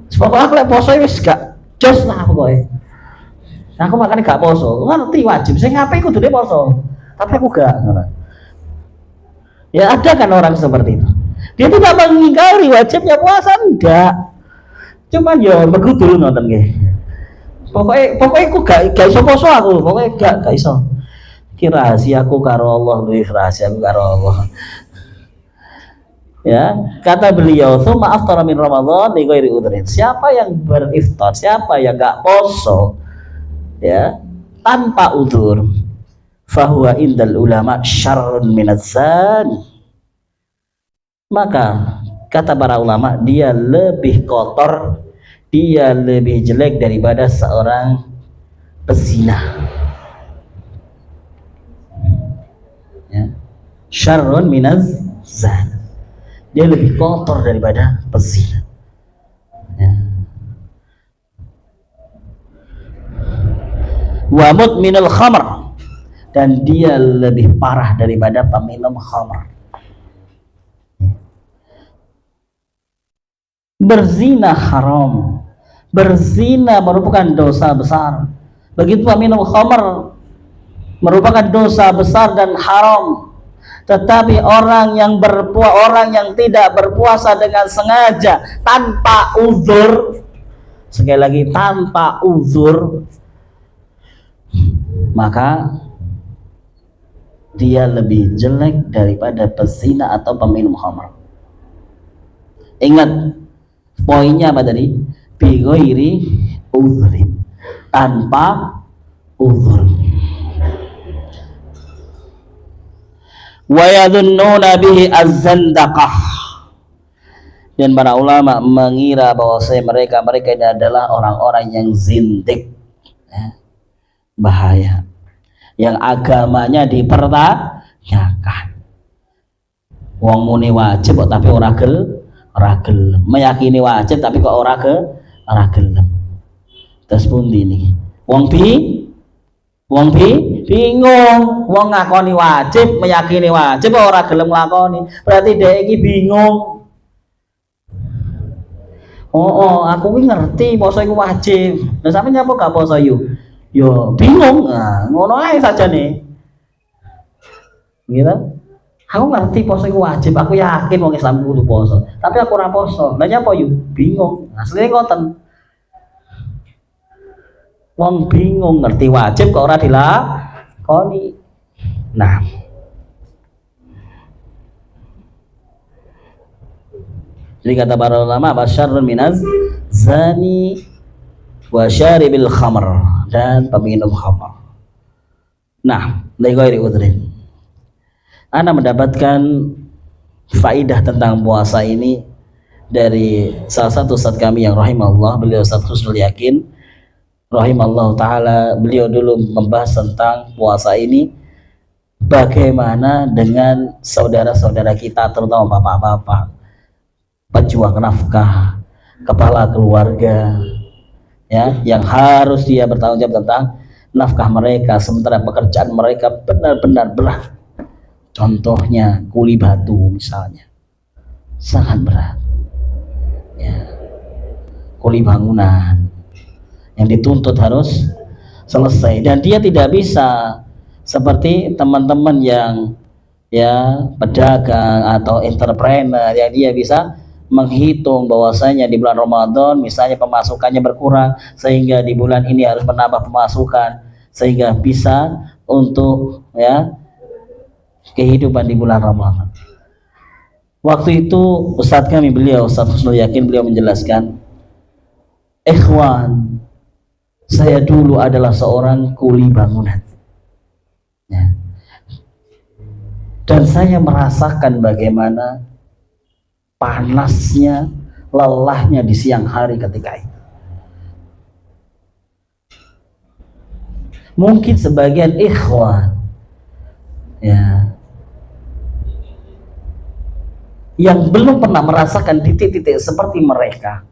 Sebab aku lek poso wis gak jos lah pokoke. Aku makane gak poso. Ngerti wajib sing apik kudune poso. Tapi aku gak ngono. Ya ada kan orang seperti itu. Dia tidak mengingkari wajibnya puasa, enggak. Cuman ya begudul ngoten nggih. Pokoknya aku gak iso poso aku, pokoknya gak iso. Ki rahasiaku karo Allah, luwih rahasiaku karo Allah. Ya, kata beliau, "Tsumma aftara min Ramadan li ghairi udhrin." Siapa yang beriftar, siapa yang enggak poso ya, tanpa udzur, fahuwa indal ulama syarrun minaz-zani. Maka kata para ulama, dia lebih kotor, dia lebih jelek daripada seorang pezina. Ya. Syarrun minaz zan, dia lebih kotor daripada pezina. Ya. Wa mudminul khamr, dan dia lebih parah daripada peminum khamr. Berzina haram, berzina merupakan dosa besar. Begitu peminum khamr merupakan dosa besar dan haram. Tetapi orang yang tidak berpuasa dengan sengaja tanpa uzur, sekali lagi tanpa uzur, maka dia lebih jelek daripada pezina atau peminum khamr. Ingat poinnya apa tadi? Bi ghairi uzrin, tanpa uzur. Wa yadhunnuna bihi az-zandaqah, dan para ulama mengira bahwa mereka ini adalah orang-orang yang zindik, ya. Bahaya, yang agamanya dipertanyakan. Wong muni wajib tapi ora gelem, meyakini wajib tapi kok ora gelem. Terus pundi niki? Wong Wong bingung, wong ngakoni wajib, meyakini wajib ora gelem nglakoni. Berarti dhek iki bingung. Aku ki ngerti poso iku wajib. Lah sampe nyapa gak poso yo? Yo bingung. Nah, ngono ae sajane. Gitu. Aku ngerti poso iku wajib, aku yakin wong Islam kudu poso. Tapi aku ora poso. Lah nyapa yo? Bingung. Asline ngoten. Wong bingung ngerti wajib kok ora dilakoni. Nah, jadi kata para ulama, basyarrun minaz zani wa syaribil khamr, dan peminum khamr. Nah, dari ghairi udhrin. Ana mendapatkan faidah tentang puasa ini dari salah satu ustaz kami yang rahimahullah, beliau Ustaz Husnul Yakin rahimahullah taala. Beliau dulu membahas tentang puasa ini, bagaimana dengan saudara-saudara kita, terutama bapak-bapak pejuang nafkah, kepala keluarga, ya, yang harus dia bertanggung jawab tentang nafkah mereka, sementara pekerjaan mereka benar-benar berat. Contohnya kuli batu misalnya, sangat berat, ya. Kuli bangunan yang dituntut harus selesai, dan dia tidak bisa seperti teman-teman yang ya pedagang atau entrepreneur yang dia bisa menghitung bahwasanya di bulan Ramadan misalnya pemasukannya berkurang, sehingga di bulan ini harus menambah pemasukan sehingga bisa untuk ya kehidupan di bulan Ramadan. Waktu itu Ustadz kami, beliau Ustadz Husnul Yakin, beliau menjelaskan, ikhwan, saya dulu adalah seorang kuli bangunan, ya. Dan saya merasakan bagaimana panasnya, lelahnya di siang hari ketika itu. Mungkin sebagian ikhwan ya yang belum pernah merasakan titik-titik seperti mereka,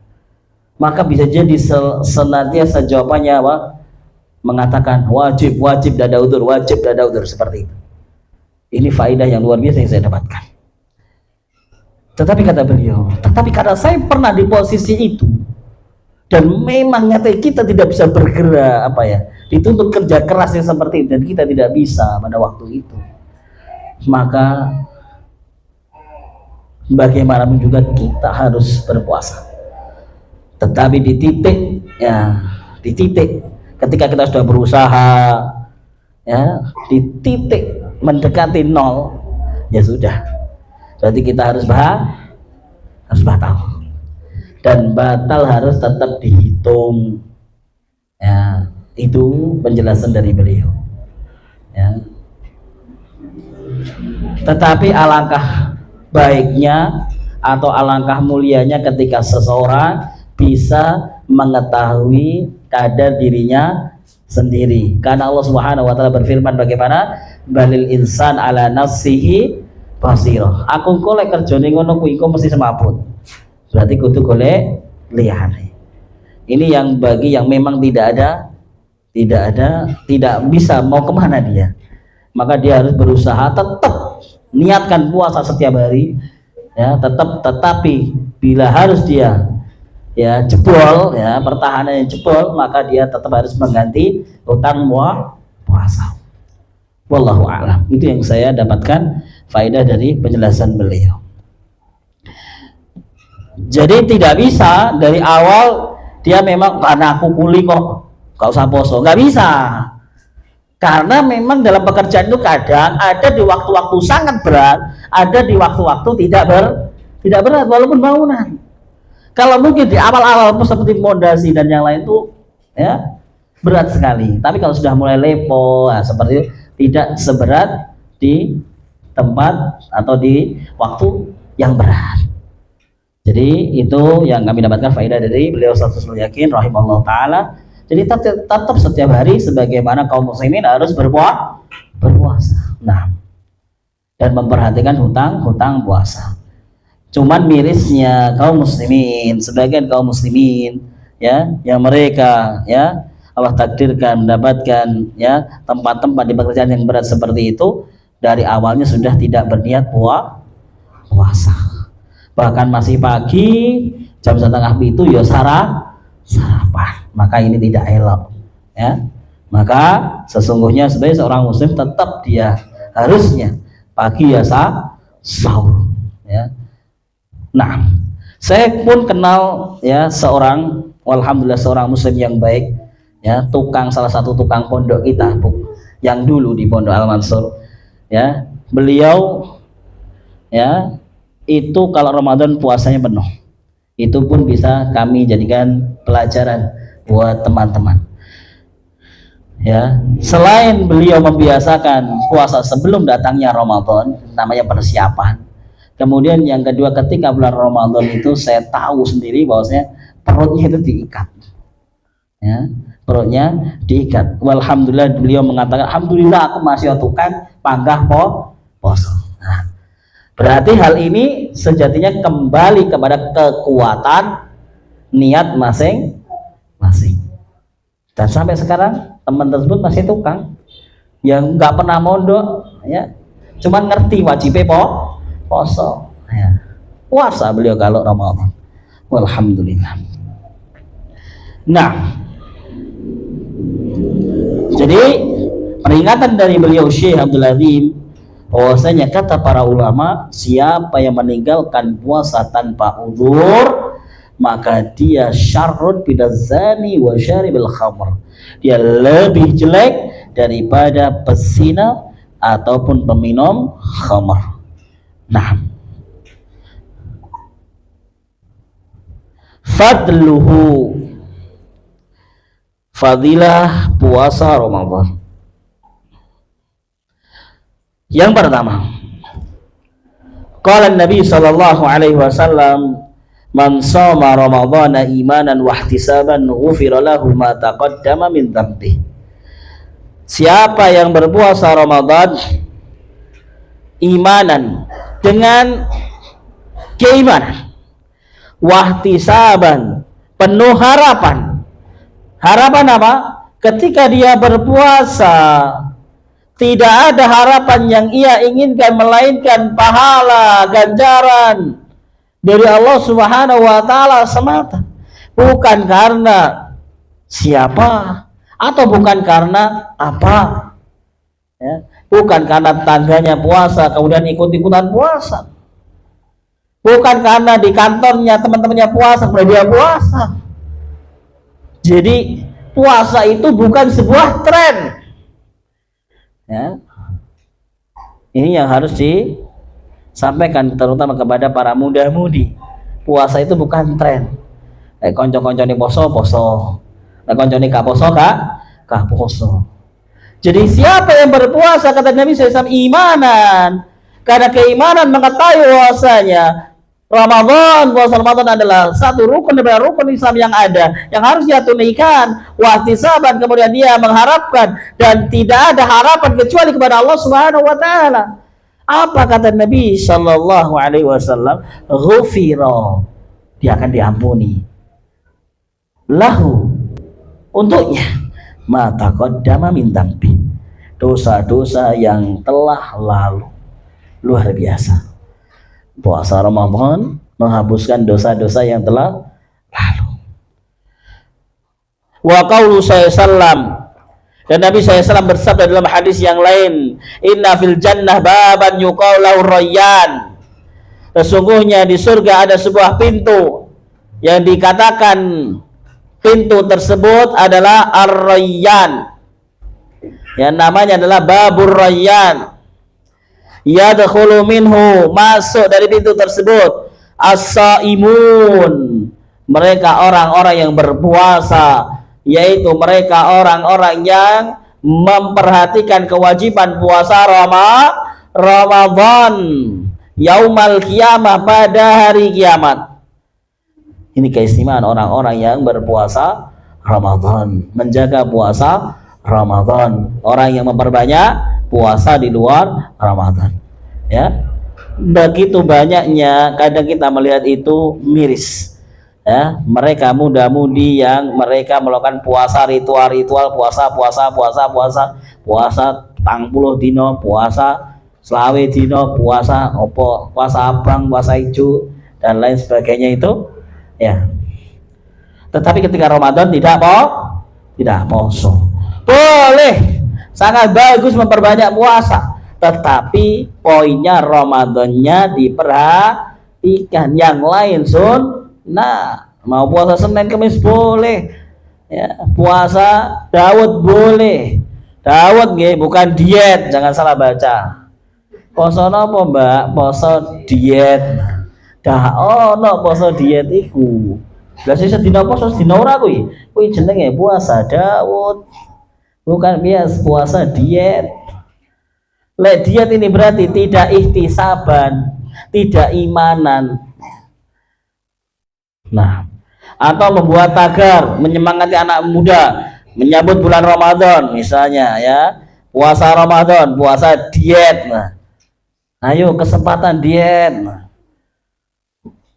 maka bisa jadi senantiasa jawabannya apa? Mengatakan wajib dada udur, wajib dada udur, seperti itu. Ini faedah yang luar biasa yang saya dapatkan. Tetapi kata beliau, tetapi karena saya pernah di posisi itu, dan memang nyata kita tidak bisa bergerak, apa ya, dituntut kerja keras yang seperti itu, dan kita tidak bisa pada waktu itu, maka bagaimanapun juga kita harus berpuasa. Tetapi di titik ya, di titik ketika kita sudah berusaha ya, di titik mendekati nol, ya sudah, berarti kita harus batal, dan batal harus tetap dihitung, ya. Itu penjelasan dari beliau, ya. Tetapi alangkah baiknya atau alangkah mulianya ketika seseorang bisa mengetahui kadar dirinya sendiri, karena Allah Subhanahu wa taala berfirman, bagaimana balil insan ala nafsihi basirah. Aku golek kerjane ngono kuwi kok mesti semaput. Berarti kudu golek liyane. Ini yang bagi yang memang tidak bisa mau kemana dia, maka dia harus berusaha tetap niatkan puasa setiap hari, ya, tetapi bila harus dia ya jebol, ya pertahanannya jebol, maka dia tetap harus mengganti utang puasa. Wallahu a'lam. Itu yang saya dapatkan faedah dari penjelasan beliau. Jadi tidak bisa dari awal dia memang karena aku kuli kok gak usah poso, nggak bisa, karena memang dalam pekerjaan itu kadang ada di waktu-waktu sangat berat, ada di waktu-waktu tidak berat walaupun bangunan. Kalau mungkin di awal-awal seperti fondasi dan yang lain itu ya berat sekali, tapi kalau sudah mulai lepo, nah, seperti itu, tidak seberat di tempat atau di waktu yang berat. Jadi itu yang kami dapatkan faedah dari beliau Ustaz Husnul Yakin rahimahullah taala. Jadi tetap setiap hari sebagaimana kaum muslimin harus berpuasa. Nah, dan memperhatikan hutang puasa. Cuman mirisnya kaum muslimin, sebagian kaum muslimin ya, yang mereka ya Allah takdirkan mendapatkan ya tempat-tempat di pekerjaan yang berat seperti itu, dari awalnya sudah tidak berniat puasa. Bahkan masih pagi jam 6:30 ya sarapan. Maka ini tidak elok ya. Maka sesungguhnya sebagai seorang muslim tetap dia harusnya pagi ya sahur ya. Nah, saya pun kenal ya seorang, alhamdulillah seorang muslim yang baik ya, salah satu tukang pondok kita yang dulu di Pondok Al Mansur ya. Beliau ya itu kalau Ramadan puasanya penuh. Itu pun bisa kami jadikan pelajaran buat teman-teman ya. Selain beliau membiasakan puasa sebelum datangnya Ramadan, namanya persiapan. Kemudian yang kedua, ketika bulan Ramadan itu saya tahu sendiri bahwasanya perutnya itu diikat ya, perutnya diikat. Walhamdulillah beliau mengatakan, alhamdulillah aku masih tukang panggah poso. Nah, berarti hal ini sejatinya kembali kepada kekuatan niat masing-masing. Dan sampai sekarang teman tersebut masih tukang, yang nggak pernah mondok ya, cuman ngerti wajibnya poso ya. Puasa beliau kalau Ramadan. Walhamdulillah. Nah, jadi peringatan dari beliau Syekh Abdul Azim bahwasanya kata para ulama, siapa yang meninggalkan puasa tanpa uzur maka dia syarrun bidazani wa syaribil khamr. Dia lebih jelek daripada pesina ataupun peminum khamr. Nah, fadluhu, fadilah puasa Ramadan. Yang pertama, qala Nabi sallallahu alaihi wasallam, man shoma ramadhana imanan wa ihtisaban ghufira lahu ma taqaddama min dhanbi. Siapa yang berpuasa Ramadan imanan, dengan keimanan, wahtisaban, penuh harapan. Harapan apa? Ketika dia berpuasa tidak ada harapan yang ia inginkan melainkan pahala, ganjaran dari Allah Subhanahu wa taala semata. Bukan karena siapa atau bukan karena apa ya. Bukan karena tangganya puasa kemudian ikut-ikutan puasa. Bukan karena di kantornya teman-temannya puasa kemudian dia puasa. Jadi puasa itu bukan sebuah tren ya. Ini yang harus disampaikan terutama kepada para muda-mudi. Puasa itu bukan tren. Konco-koncone poso, koncone gak poso, gak poso. Jadi siapa yang berpuasa kata Nabi SAW imanan, karena keimanan mengetahui bahwasanya puasa Ramadan adalah satu rukun dari rukun Islam yang ada, yang harus dia tunaikan, wahtisaban, kemudian dia mengharapkan dan tidak ada harapan kecuali kepada Allah Subhanahu wa taala. Apa kata Nabi sallallahu alaihi wasallam? Ghufira, dia akan diampuni. Lahu, untuknya, ma taqaddama min dzambi, dosa-dosa yang telah lalu. Luar biasa. Puasa Ramadan menghapuskan dosa-dosa yang telah lalu. Wa qaulu sallam, dan Nabi SAW bersabda dalam hadis yang lain, inna fil jannah baban yuqalu rayyan, sesungguhnya di surga ada sebuah pintu yang dikatakan pintu tersebut adalah ar-rayyan, yang namanya adalah babur rayyan. Yadkhulu minhu, masuk dari pintu tersebut as-saimun, mereka orang-orang yang berpuasa, yaitu mereka orang-orang yang memperhatikan kewajiban puasa Ramadan yaumal qiyamah, pada hari kiamat. Ini keistimewaan orang-orang yang berpuasa Ramadan, menjaga puasa Ramadan, orang yang memperbanyak puasa di luar Ramadan ya. Begitu banyaknya, kadang kita melihat itu miris ya, mereka muda-mudi yang mereka melakukan puasa ritual-ritual puasa 40 dino, puasa selawe dino, puasa opo, puasa abang, puasa hijau dan lain sebagainya itu ya. Tetapi ketika Ramadan tidak poso. Boleh, sangat bagus memperbanyak puasa, tetapi poinnya Ramadannya diperhatikan. Yang lain sunnah, mau puasa Senin Kamis boleh ya, puasa Daud boleh. Daud nggih, bukan diet, jangan salah baca. Poso napa Mbak? Poso diet. Dah ono poso diet iku. Lah sing sedina poso sedina ora kuwi. Kuwi jenenge puasa Daud. Bukan biasa puasa diet. Lek diet ini berarti tidak ihtisaban, tidak imanan. Nah, atau membuat tagar menyemangati anak muda menyambut bulan Ramadan misalnya ya, puasa Ramadan, puasa diet. Nah, ayo kesempatan diet. Nah,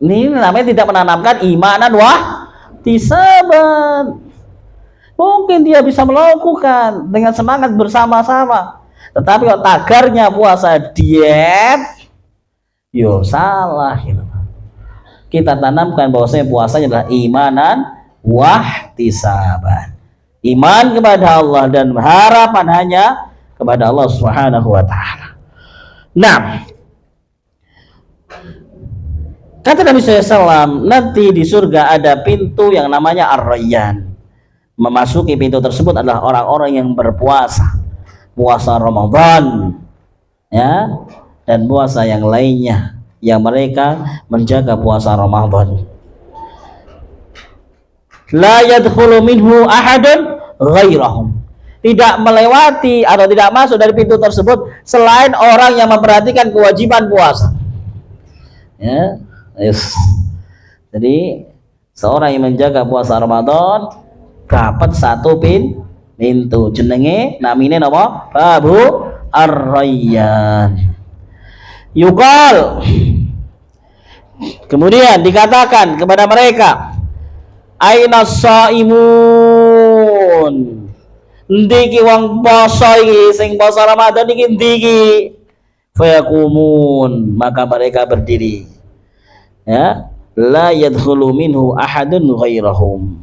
ini namanya tidak menanamkan imanan ihtisaban. Mungkin dia bisa melakukan dengan semangat bersama-sama, tetapi kalau tagarnya puasa diet, yo salah gitu. Kita tanamkan bahwasanya puasanya adalah imanan wahtisaban, iman kepada Allah dan harapan hanya kepada Allah Subhanahu wa taala. Nah, kata Nabi SAW, nanti di surga ada pintu yang namanya Ar-Rayyan. Memasuki pintu tersebut adalah orang-orang yang berpuasa, puasa Ramadan ya, dan puasa yang lainnya yang mereka menjaga puasa Ramadan. La yadkhulu minhu ahadun ghairahum, tidak melewati atau tidak masuk dari pintu tersebut selain orang yang memperhatikan kewajiban puasa ya. Yes. Jadi seorang yang menjaga puasa Ramadan dapat satu pintu, jenenge namine napa? Babu Ar-Rayyan. Yuqal, kemudian dikatakan kepada mereka, aina shaimun, ndiki wong poso iki sing poso Ramadan iki ndiki? Fayaqumun, maka mereka berdiri ya, la yadkhulu minhu ahadun ghairahum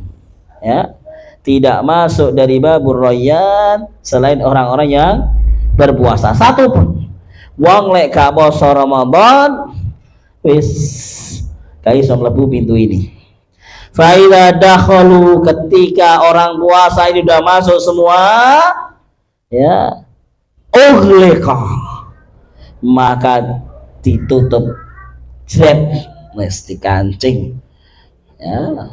ya, tidak masuk dari babur Rayyan selain orang-orang yang berpuasa satu pun. Wong lek gak poso Ramadan wis gak iso mlebu pintu ini. Fa idza dakhalu, ketika orang puasa ini sudah masuk semua ya, ughliqa, maka ditutup jret, mesti kancing ya.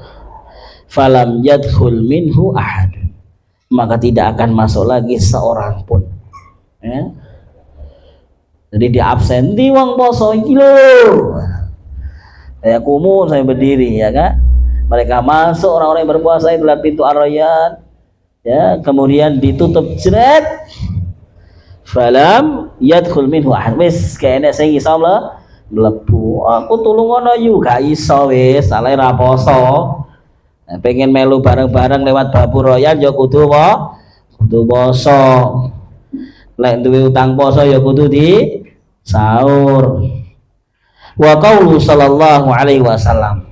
Falam yadkhul minhu ahad, maka tidak akan masuk lagi seorang pun ya. Jadi di absen di wong poso iki lho ya, kumun saya berdiri ya kan, mereka masuk orang-orang yang berpuasa itu lewat pintu Ar-Rayyan ya, kemudian ditutup jret. Falam yadkhul minhu ahad, wis kene sing iso mlebu. Aku tulung ngono yu gak iso wis, salah ra poso. Pengen melu bareng-bareng lewat babur Rayyan ya kudu poso. Lek duwe utang poso ya kudu di sahur. Wa qaulu sallallahu alaihi wasallam,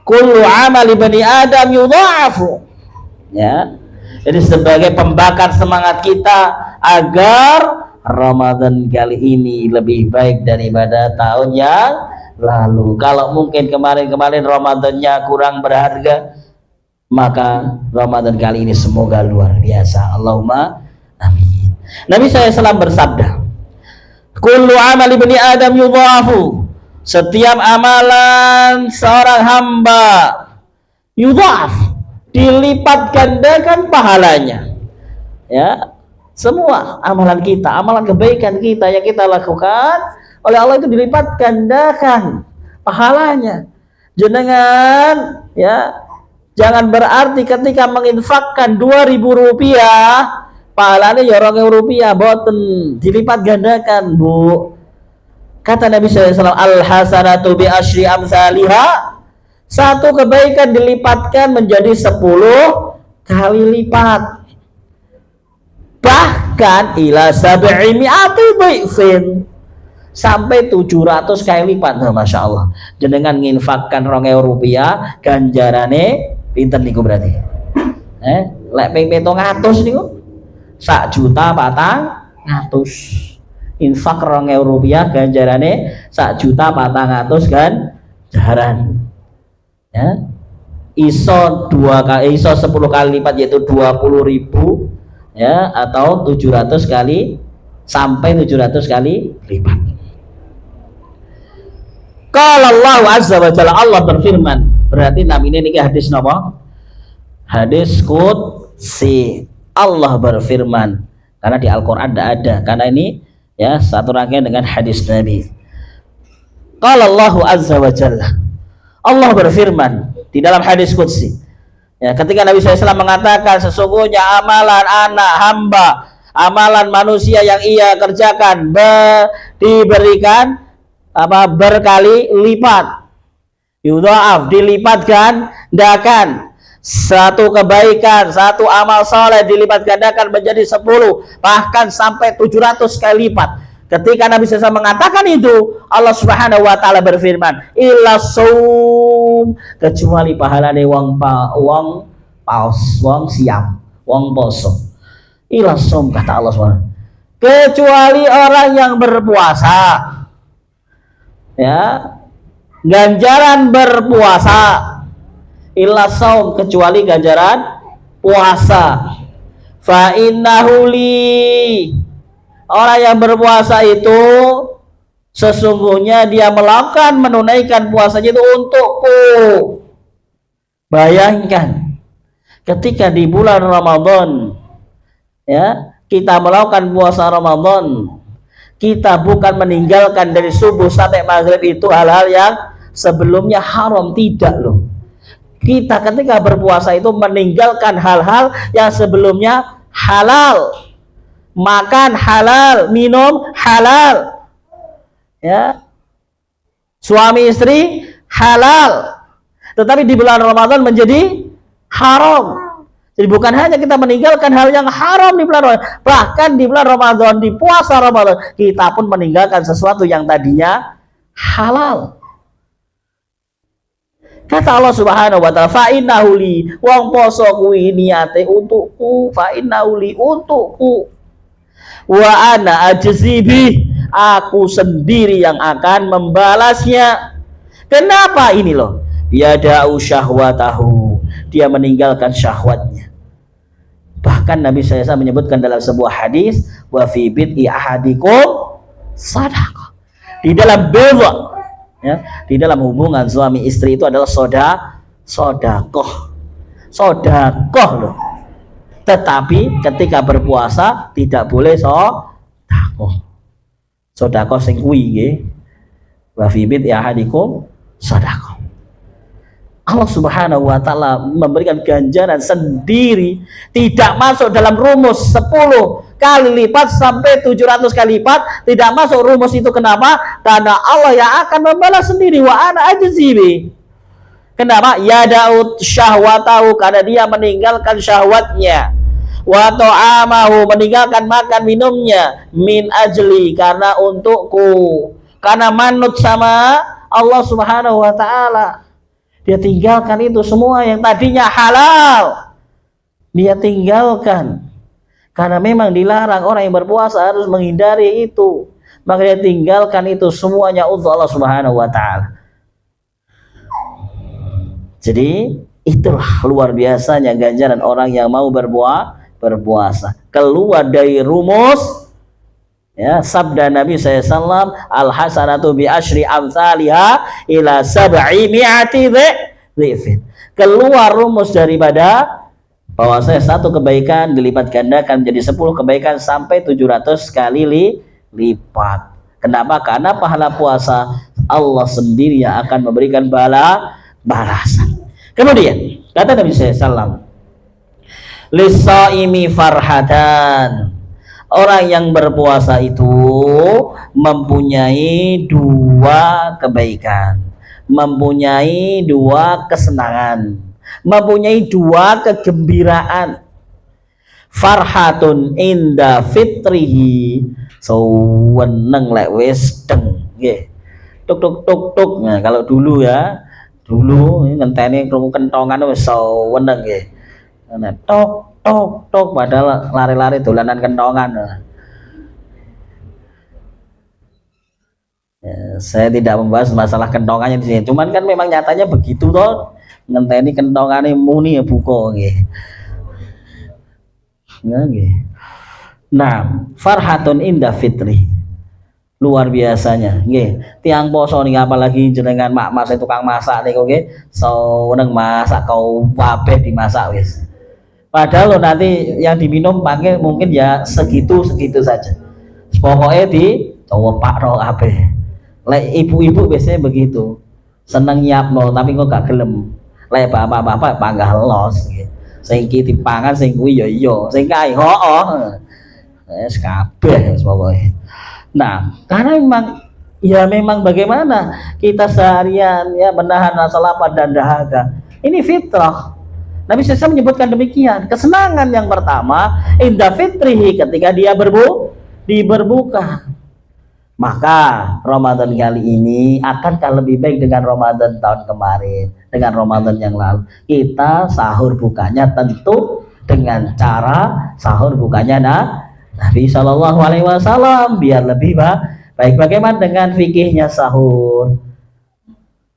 kullu amali bani adam yudha'afu ya. Jadi sebagai pembakar semangat kita agar Ramadan kali ini lebih baik daripada tahun yang lalu. Kalau mungkin kemarin-kemarin Ramadannya kurang berharga, maka Ramadan kali ini semoga luar biasa. Allahumma amin. Nabi SAW bersabda, kullu amali bani adam yudha'afu, setiap amalan seorang hamba yudha'af, dilipat gandakan pahalanya ya. Semua amalan kita, amalan kebaikan kita yang kita lakukan oleh Allah itu dilipat gandakan pahalanya. Jenengan ya, jangan berarti ketika menginfakkan 2.000 rupiah pahalanya ya 2.000 rupiah, boten, dilipat gandakan bu. Kata Nabi SAW, al hasanatu bi asyri amsalihah, Satu kebaikan dilipatkan menjadi 10 kali lipat. Bahkan ila sab'i mi'ati dhifin, sampai 700 kali lipat. Nah, Masya Allah. Jenengan nginfakkan Rp2 ganjarane pinten niku berarti? Lek ping 700 niku 1.400.000. Infak Rp2 ganjarane 1.400.000 ganjaran. Ya. Iso 10 kali lipat yaitu 20.000 ya, atau 700 kali sampai 700 kali lipat. Qala Allah azza wa jalla, Allah berfirman. Berarti namanya ini hadis napa? Hadis qudsi. Allah berfirman. Karena di Al-Qur'an tidak ada. Karena ini ya satu rangkaian dengan hadis Nabi. Qala Allah azza wa jalla, Allah berfirman di dalam hadis qudsi. Ya, ketika Nabi SAW mengatakan sesungguhnya amalan anak hamba, amalan manusia yang ia kerjakan diberikan berkali lipat. Yudha'af, dilipat gandakan. Satu kebaikan, satu amal soleh dilipat gandakan menjadi 10, bahkan sampai 700 kali lipat. Ketika Nabi SAW mengatakan itu, Allah Subhanahu wa taala berfirman, illa saum, kecuali pahalane wong siam, wong poso. Illa saum, kata Allah Subhanahu, kecuali orang yang berpuasa. Ya, ganjaran berpuasa. Illa saum, kecuali ganjaran puasa. Fa innahu li, orang yang berpuasa itu sesungguhnya dia melakukan menunaikan puasanya itu untukku. Bayangkan ketika di bulan Ramadan ya, kita melakukan puasa Ramadan, kita bukan meninggalkan dari subuh sampai maghrib itu hal-hal yang sebelumnya haram, tidak loh. Kita ketika berpuasa itu meninggalkan hal-hal yang sebelumnya halal. Makan halal, minum halal, ya, suami istri halal, tetapi di bulan Ramadan menjadi haram. Jadi bukan hanya kita meninggalkan hal yang haram di bulan Ramadan, bahkan di bulan Ramadan, di puasa Ramadan, kita pun meninggalkan sesuatu yang tadinya halal. Kata Allah Subhanahu wa taala, fa innahu li, wong poso kuwi niate untukku, fa innahu li, untukku. Wa ana ajzibi, aku sendiri yang akan membalasnya. Kenapa ini loh? Yada'u syahwatahu, dia meninggalkan syahwatnya. Bahkan Nabi SAW menyebutkan dalam sebuah hadis, wa fi bid'i ahadikum sadaqah. Di dalam bid'a, ya, di dalam hubungan suami istri itu adalah sodakoh loh. Tetapi ketika berpuasa tidak boleh sodakoh sing kuwi nggih. Wa fi bid'i ahadikum sadaqah. Allah Subhanahu wa taala memberikan ganjaran sendiri, tidak masuk dalam rumus 10 kali lipat sampai 700 kali lipat, tidak masuk rumus itu. Kenapa? Karena Allah yang akan membalas sendiri. Wa ana ajzibi. Kenapa? Yada'u syahwatahu, karena dia meninggalkan syahwatnya. Wa ta'amahu, meninggalkan makan minumnya. Min ajli, karena untukku, karena manut sama Allah Subhanahu wa taala. Dia tinggalkan itu semua yang tadinya halal, dia tinggalkan karena memang dilarang. Orang yang berpuasa harus menghindari itu, maka dia tinggalkan itu semuanya untuk Allah Subhanahu wa taala. Jadi itulah luar biasanya ganjaran orang yang mau berpuasa. Keluar dari rumus, ya, sabda Nabi SAW, al hasanatu bi asyri amsalha ila sab'i mi'ati dhifin. Keluar rumus daripada bahwasanya satu kebaikan dilipat gandakan menjadi 10 kebaikan sampai 700 kali lipat. Kenapa? Karena pahala puasa Allah sendiri yang akan memberikan balasan. Kemudian kata Nabi SAW, lis-shaimi farhatan, orang yang berpuasa itu mempunyai 2 kebaikan. mempunyai dua kesenangan, mempunyai dua kegembiraan. Farhatun inda fitrihi, seneng lek wis deng nggih. Tuk tuk tuk tuk. Nah, kalau dulu ya, dulu ngenteni krungu kentongan wis seneng nggih. Nah, tok tok tok padahal lari-lari dolanan kentongan. Ya, saya tidak membahas masalah kentongannya di sini. Cuman kan memang nyatanya begitu toh. Ngenteni kentongane muni ya buka nggih. Nah, farhatun inda fitri, luar biasanya nggih. Tiang poso nih apalagi jenengan mak mas tukang masak niku nggih, seneng masak kau kabeh dimasak wis. Padahal lo nanti yang diminum pakai mungkin ya segitu saja. Pokoknya di coba pak roh kabeh. Lek ibu-ibu biasanya begitu. Seneng nyiapno tapi kok gak gelem. Lek bapak-bapak panggah los nggih. Sing iki dipangan sing kuwi ya iya, sing kae hooh. Wis kabeh pokoke. Nah, karena memang bagaimana kita seharian ya menahan rasa lapar dan dahaga. Ini fitrah. Nabi SAW menyebutkan demikian. Kesenangan yang pertama, inda fitrihi, ketika dia berbuka. Maka Ramadan kali ini akankah lebih baik dengan Ramadan tahun kemarin, dengan Ramadan yang lalu? Kita sahur bukanya tentu dengan cara sahur bukanya Nabi Shallallahu Alaihi Wasallam, biar lebih baik. Bagaimana dengan fikihnya sahur?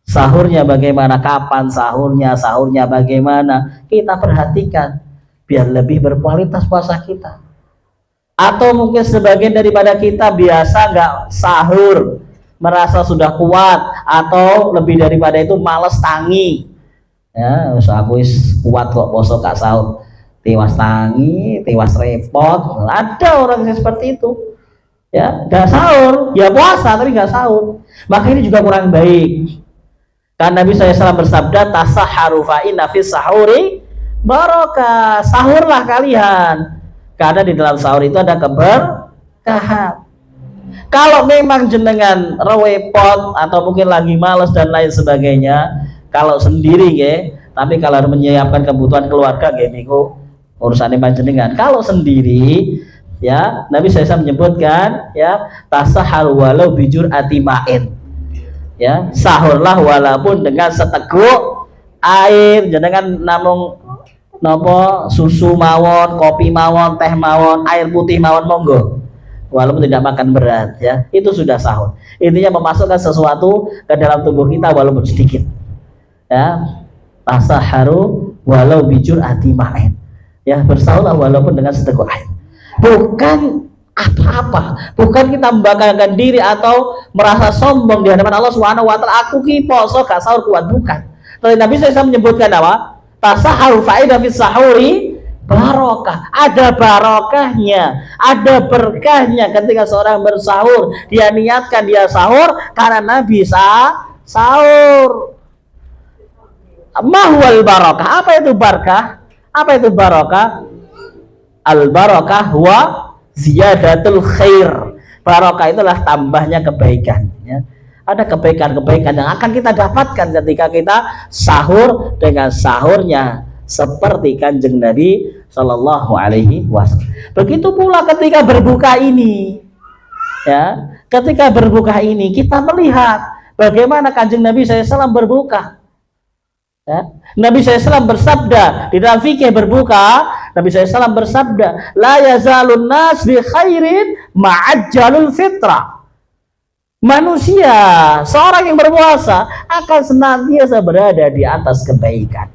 Sahurnya bagaimana? Kapan sahurnya bagaimana? Kita perhatikan biar lebih berkualitas puasa kita. Atau mungkin sebagian daripada kita biasa nggak sahur, merasa sudah kuat, atau lebih daripada itu males tangi. Ya, aku kuat kok poso gak sahur, tewas tangi, tewas repot. Ada orang yang seperti itu. Ya, nggak sahur, ya puasa tapi nggak sahur. Maka ini juga kurang baik. Karena Nabi SAW bersabda, tasahharu fa inna fis sahuri barokah. Sahurlah kalian, karena di dalam sahur itu ada keberkahan. Kalau memang jenengan repot atau mungkin lagi malas dan lain sebagainya, kalau sendiri ya, tapi kalau menyiapkan kebutuhan keluarga ya niku urusannya panjenengan. Kalau sendiri ya, Nabi SAW menyebutkan ya, tasahharu walau bijur atimain. Ya, sahurlah walaupun dengan seteguk air, jenengan namung nopo susu mawon, kopi mawon, teh mawon, air putih mawon monggo. Walaupun tidak makan berat ya, itu sudah sahur. Intinya memasukkan sesuatu ke dalam tubuh kita walaupun sedikit. Ya, tasahharu walau bijur atimain. Ya, bersahurlah walaupun dengan seteguk air. Bukan apa-apa, bukan kita membanggakan diri atau merasa sombong di hadapan Allah Subhanahu wa taala, aku ki poso gak sahur kuat, bukan. Tapi Nabi SAW menyebutkan apa? Tasahharu fa'ida fis sahuri barokah. Ada barokahnya, ada berkahnya ketika seorang bersahur. Dia niatkan dia sahur karena Nabi sahur. Mahwal barokah. Apa itu barokah? Apa itu barokah? Al barokah wa ziyadatul khair. Barokah itulah tambahnya kebaikan ya. Ada kebaikan-kebaikan yang akan kita dapatkan ketika kita sahur dengan sahurnya seperti Kanjeng Nabi Shallallahu Alaihi Wasallam. Begitu pula ketika berbuka ini ya, ketika berbuka ini kita melihat bagaimana Kanjeng Nabi SAW berbuka ya. Nabi SAW bersabda di dalam fikih berbuka, Nabi SAW bersabda, la yazalun nas bi khairin ma'ajjalul fitrah. Manusia, seorang yang berpuasa akan senantiasa berada di atas kebaikan.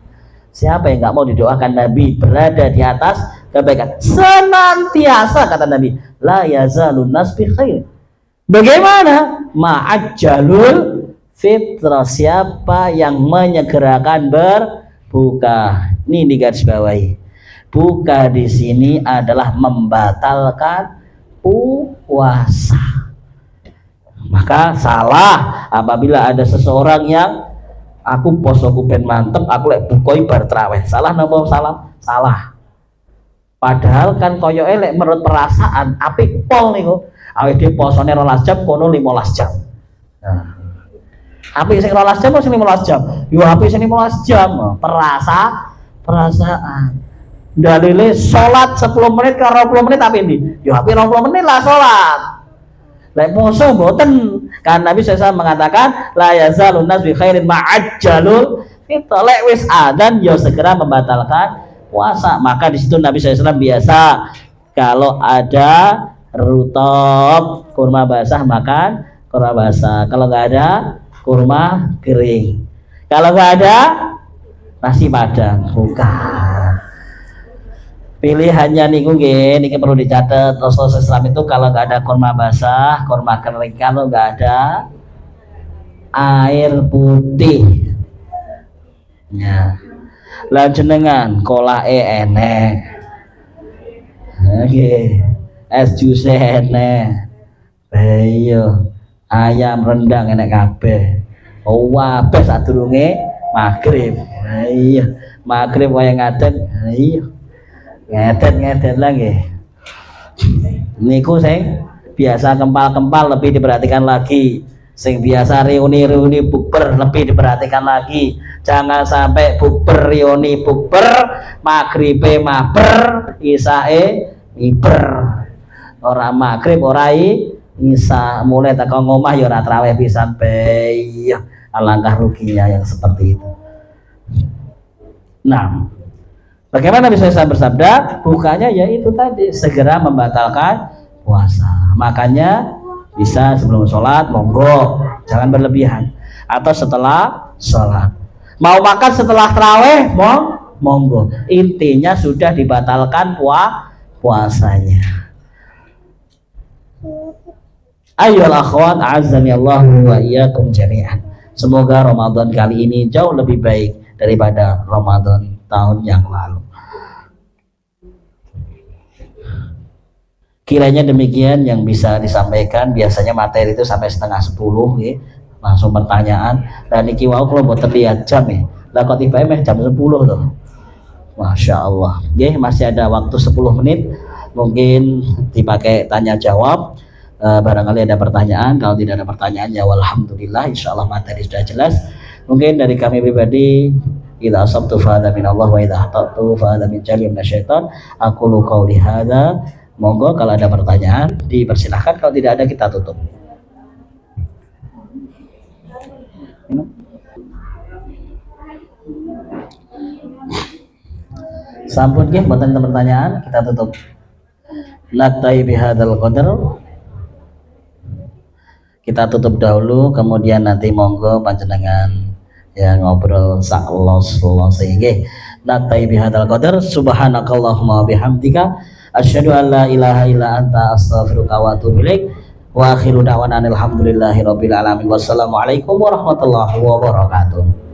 Siapa yang nggak mau didoakan Nabi berada di atas kebaikan? Senantiasa, kata Nabi, la yazalun nas bi khair. Bagaimana? Ma'ajjalul fitrah, siapa yang menyegerakan berbuka. Ini digaris bawahi. Buka di sini adalah membatalkan puasa. Maka salah apabila ada seseorang yang aku poso kupen mantep, aku lek bukoi bar traweh. Salah napa salah? Salah. Padahal kan koyo elek menurut perasaan apik pol niku. Awake dhewe posone 12 jam kono 15 jam. Nah, HP sing 12 jam sing 15 jam. Yo HP sing 15 jam. Perasaan. Dalile salat 10 menit ke 20 menit tapi ini. Yo HP 20 menit lah salat. Lek poso mboten. Kan Nabi SAW mengatakan la yazalun nas bi khairin ma'ajjalul fitr. Lek wis adzan yo segera membatalkan puasa. Maka di situ Nabi SAW biasa kalau ada rutop kurma basah makan kurma basah, kalau nggak ada kurma kering, kalau nggak ada nasi padang. Bukan pilihannya niku nggih, niki perlu dicatat. Rasulullah SAW itu kalau nggak ada kurma basah, kurma kering, kalau nggak ada air putih ya lah jenengan kolae enek nggih, es jus enek, ayo ayam rendang enek kabeh. Wabeh sadurunge maghrib. Iya, maghrib waya ngaten. Iya. Ngeten lagi. Niku sing biasa kempal-kempal lebih diperhatikan lagi. Sing biasa reuni-reuni bukber lebih diperhatikan lagi. Jangan sampai bukber reuni bukber, maghribe maber, isae miber. Ora maghrib ora isa, mulai teko ngomah ya ora traweh pisan bae. Alangkah ruginya yang seperti itu. Nah, bagaimana bisa saya bersabda? Bukannya yaitu tadi segera membatalkan puasa. Makanya bisa sebelum sholat monggo, jangan berlebihan. Atau setelah sholat. Mau makan setelah taraweh monggo. Intinya sudah dibatalkan puasanya. Ayyuhal akhwat a'azzani Allah wa iyyakum jami'an. Semoga Ramadan kali ini jauh lebih baik daripada Ramadan tahun yang lalu. Kiranya demikian yang bisa disampaikan. Biasanya materi itu sampai 9:30 ya. Langsung pertanyaan. Dan niki wau kalau buat terlihat jam ya. Lah kok tiba jam 10 tuh. Masya Allah. Ya, masih ada waktu 10 menit. Mungkin dipakai tanya jawab. Barangkali ada pertanyaan. Kalau tidak ada pertanyaan ya walhamdulillah, insya Allah materi sudah jelas. Mungkin dari kami pribadi, idza asabtu fa hadza min Allah wa idza akhtatu fa hadza min jali minasyaiton. Aqulu qauli hadza. Monggo kalau ada pertanyaan dipersilahkan, kalau tidak ada kita tutup. Sampun nggih mboten pertanyaan, kita tutup. Naktai bihadzal qadar. Kita tutup dahulu, kemudian nanti monggo panjenengan yang ngobrol saklos-los nggih. Naktai bihadzal qadar. Subhanakallahumma bihamdika asyhadu an la ilaha illa anta astaghfiruka wa atubu ilaik. Wa akhiru da'wana alhamdulillahi rabbil alamin. Wassalamualaikum warahmatullahi wabarakatuh.